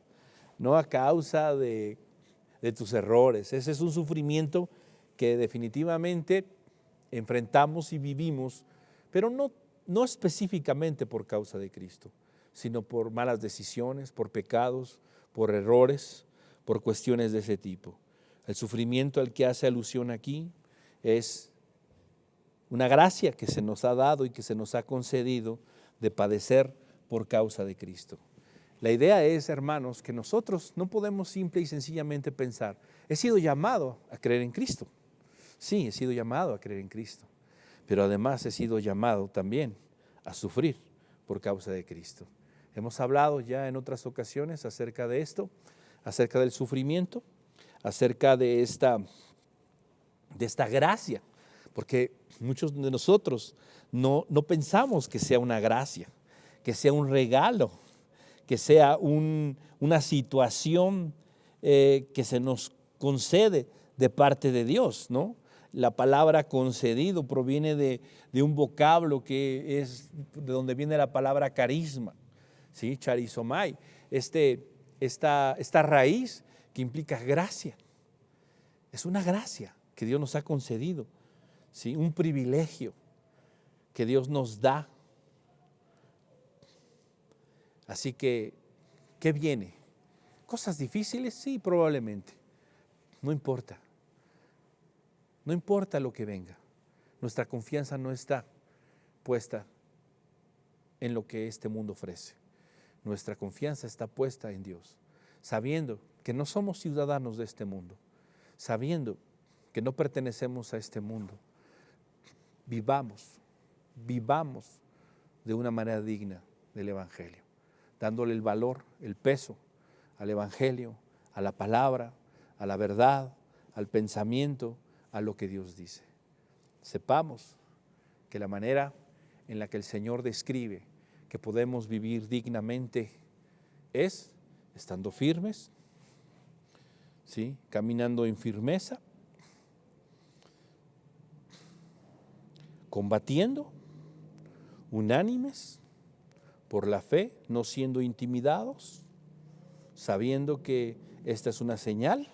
no a causa de tus errores. Ese es un sufrimiento que definitivamente enfrentamos y vivimos, pero no específicamente por causa de Cristo, sino por malas decisiones, por pecados, por errores, por cuestiones de ese tipo. El sufrimiento al que hace alusión aquí es una gracia que se nos ha dado y que se nos ha concedido de padecer por causa de Cristo. La idea es, hermanos, que nosotros no podemos simple y sencillamente pensar, he sido llamado a creer en Cristo. Sí, he sido llamado a creer en Cristo, pero además he sido llamado también a sufrir por causa de Cristo. Hemos hablado ya en otras ocasiones acerca de esto, acerca del sufrimiento, acerca de esta gracia, porque muchos de nosotros no pensamos que sea una gracia, que sea un regalo, que sea una situación que se nos concede de parte de Dios, ¿no? La palabra concedido proviene de un vocablo que es de donde viene la palabra carisma, ¿sí? Charizomai, esta raíz que implica gracia. Es una gracia que Dios nos ha concedido, ¿sí? Un privilegio que Dios nos da. Así que, ¿qué viene? ¿Cosas difíciles? Sí, probablemente. No importa. No importa lo que venga. Nuestra confianza no está puesta en lo que este mundo ofrece. Nuestra confianza está puesta en Dios, sabiendo que no somos ciudadanos de este mundo, sabiendo que no pertenecemos a este mundo. Vivamos de una manera digna del Evangelio, dándole el valor, el peso al Evangelio, a la palabra, a la verdad, al pensamiento, a lo que Dios dice. Sepamos que la manera en la que el Señor describe que podemos vivir dignamente es estando firmes, ¿sí? Caminando en firmeza, combatiendo, unánimes, por la fe, no siendo intimidados, sabiendo que esta es una señal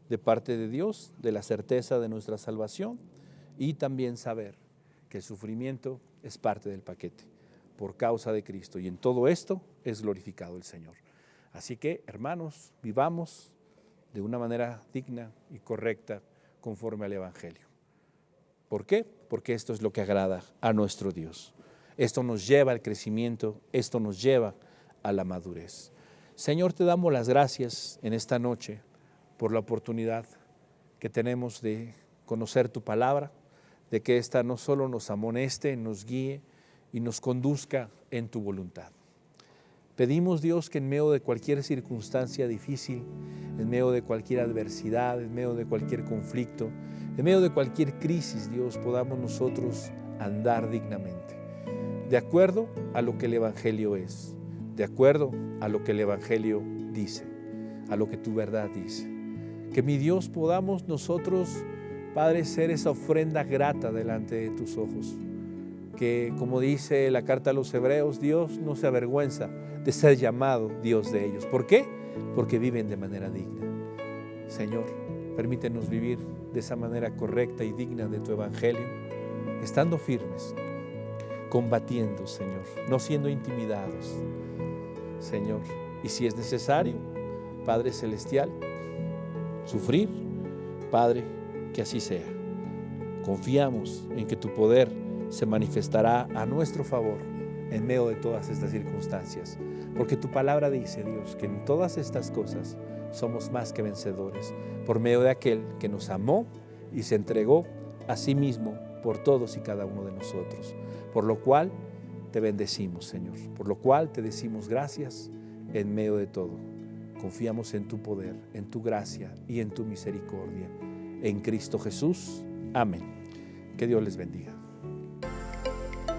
de parte de Dios, de la certeza de nuestra salvación, y también saber que el sufrimiento es parte del paquete por causa de Cristo, y en todo esto es glorificado el Señor. Así que, hermanos, vivamos de una manera digna y correcta conforme al Evangelio. ¿Por qué? Porque esto es lo que agrada a nuestro Dios. Esto nos lleva al crecimiento, esto nos lleva a la madurez. Señor, te damos las gracias en esta noche por la oportunidad que tenemos de conocer tu palabra, de que ésta no solo nos amoneste, nos guíe y nos conduzca en tu voluntad. Pedimos, Dios, que en medio de cualquier circunstancia difícil, en medio de cualquier adversidad, en medio de cualquier conflicto, en medio de cualquier crisis, Dios, podamos nosotros andar dignamente, de acuerdo a lo que el Evangelio es, de acuerdo a lo que el Evangelio dice, a lo que tu verdad dice. Que, mi Dios, podamos nosotros, Padre, ser esa ofrenda grata delante de tus ojos. Que, como dice la carta a los Hebreos, Dios no se avergüenza de ser llamado Dios de ellos. ¿Por qué? Porque viven de manera digna. Señor, permítenos vivir de esa manera correcta y digna de tu Evangelio, estando firmes, combatiendo, Señor, no siendo intimidados, Señor. Y si es necesario, Padre Celestial, sufrir, Padre, que así sea. Confiamos en que tu poder se manifestará a nuestro favor en medio de todas estas circunstancias, porque tu palabra dice, Dios, que en todas estas cosas somos más que vencedores por medio de aquel que nos amó y se entregó a sí mismo por todos y cada uno de nosotros, por lo cual te bendecimos, Señor, por lo cual te decimos gracias en medio de todo. Confiamos en tu poder, en tu gracia y en tu misericordia. En Cristo Jesús. Amén. Que Dios les bendiga.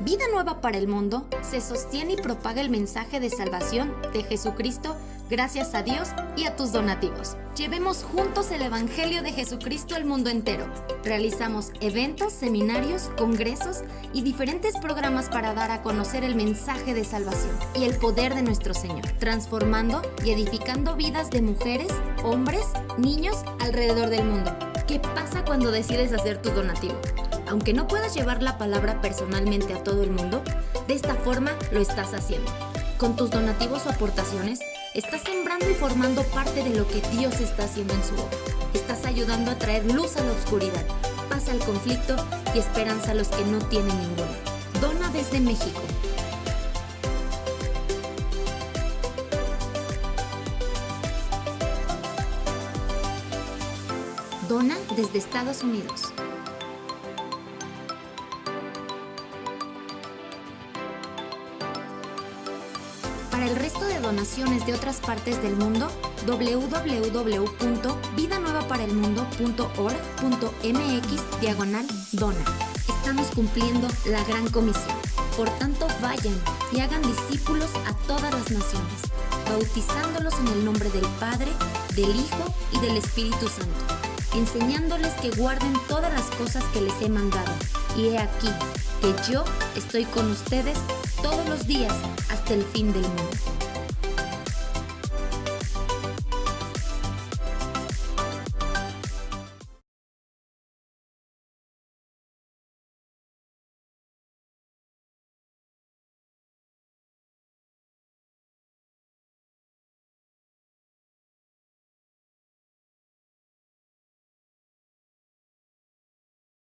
Vida Nueva para el Mundo se sostiene y propaga el mensaje de salvación de Jesucristo gracias a Dios y a tus donativos. Llevemos juntos el Evangelio de Jesucristo al mundo entero. Realizamos eventos, seminarios, congresos y diferentes programas para dar a conocer el mensaje de salvación y el poder de nuestro Señor, transformando y edificando vidas de mujeres, hombres, niños alrededor del mundo. ¿Qué pasa cuando decides hacer tu donativo? Aunque no puedas llevar la palabra personalmente a todo el mundo, de esta forma lo estás haciendo. Con tus donativos o aportaciones, estás sembrando y formando parte de lo que Dios está haciendo en su obra. Estás ayudando a traer luz a la oscuridad, paz al conflicto y esperanza a los que no tienen ninguna. Dona desde México. Dona desde Estados Unidos. Para el resto de donaciones de otras partes del mundo, www.vidanuevaparelmundo.org.mx/dona. Estamos cumpliendo la gran comisión. Por tanto, vayan y hagan discípulos a todas las naciones, bautizándolos en el nombre del Padre, del Hijo y del Espíritu Santo, enseñándoles que guarden todas las cosas que les he mandado. Y he aquí que yo estoy con ustedes todos los días hasta el fin del mundo.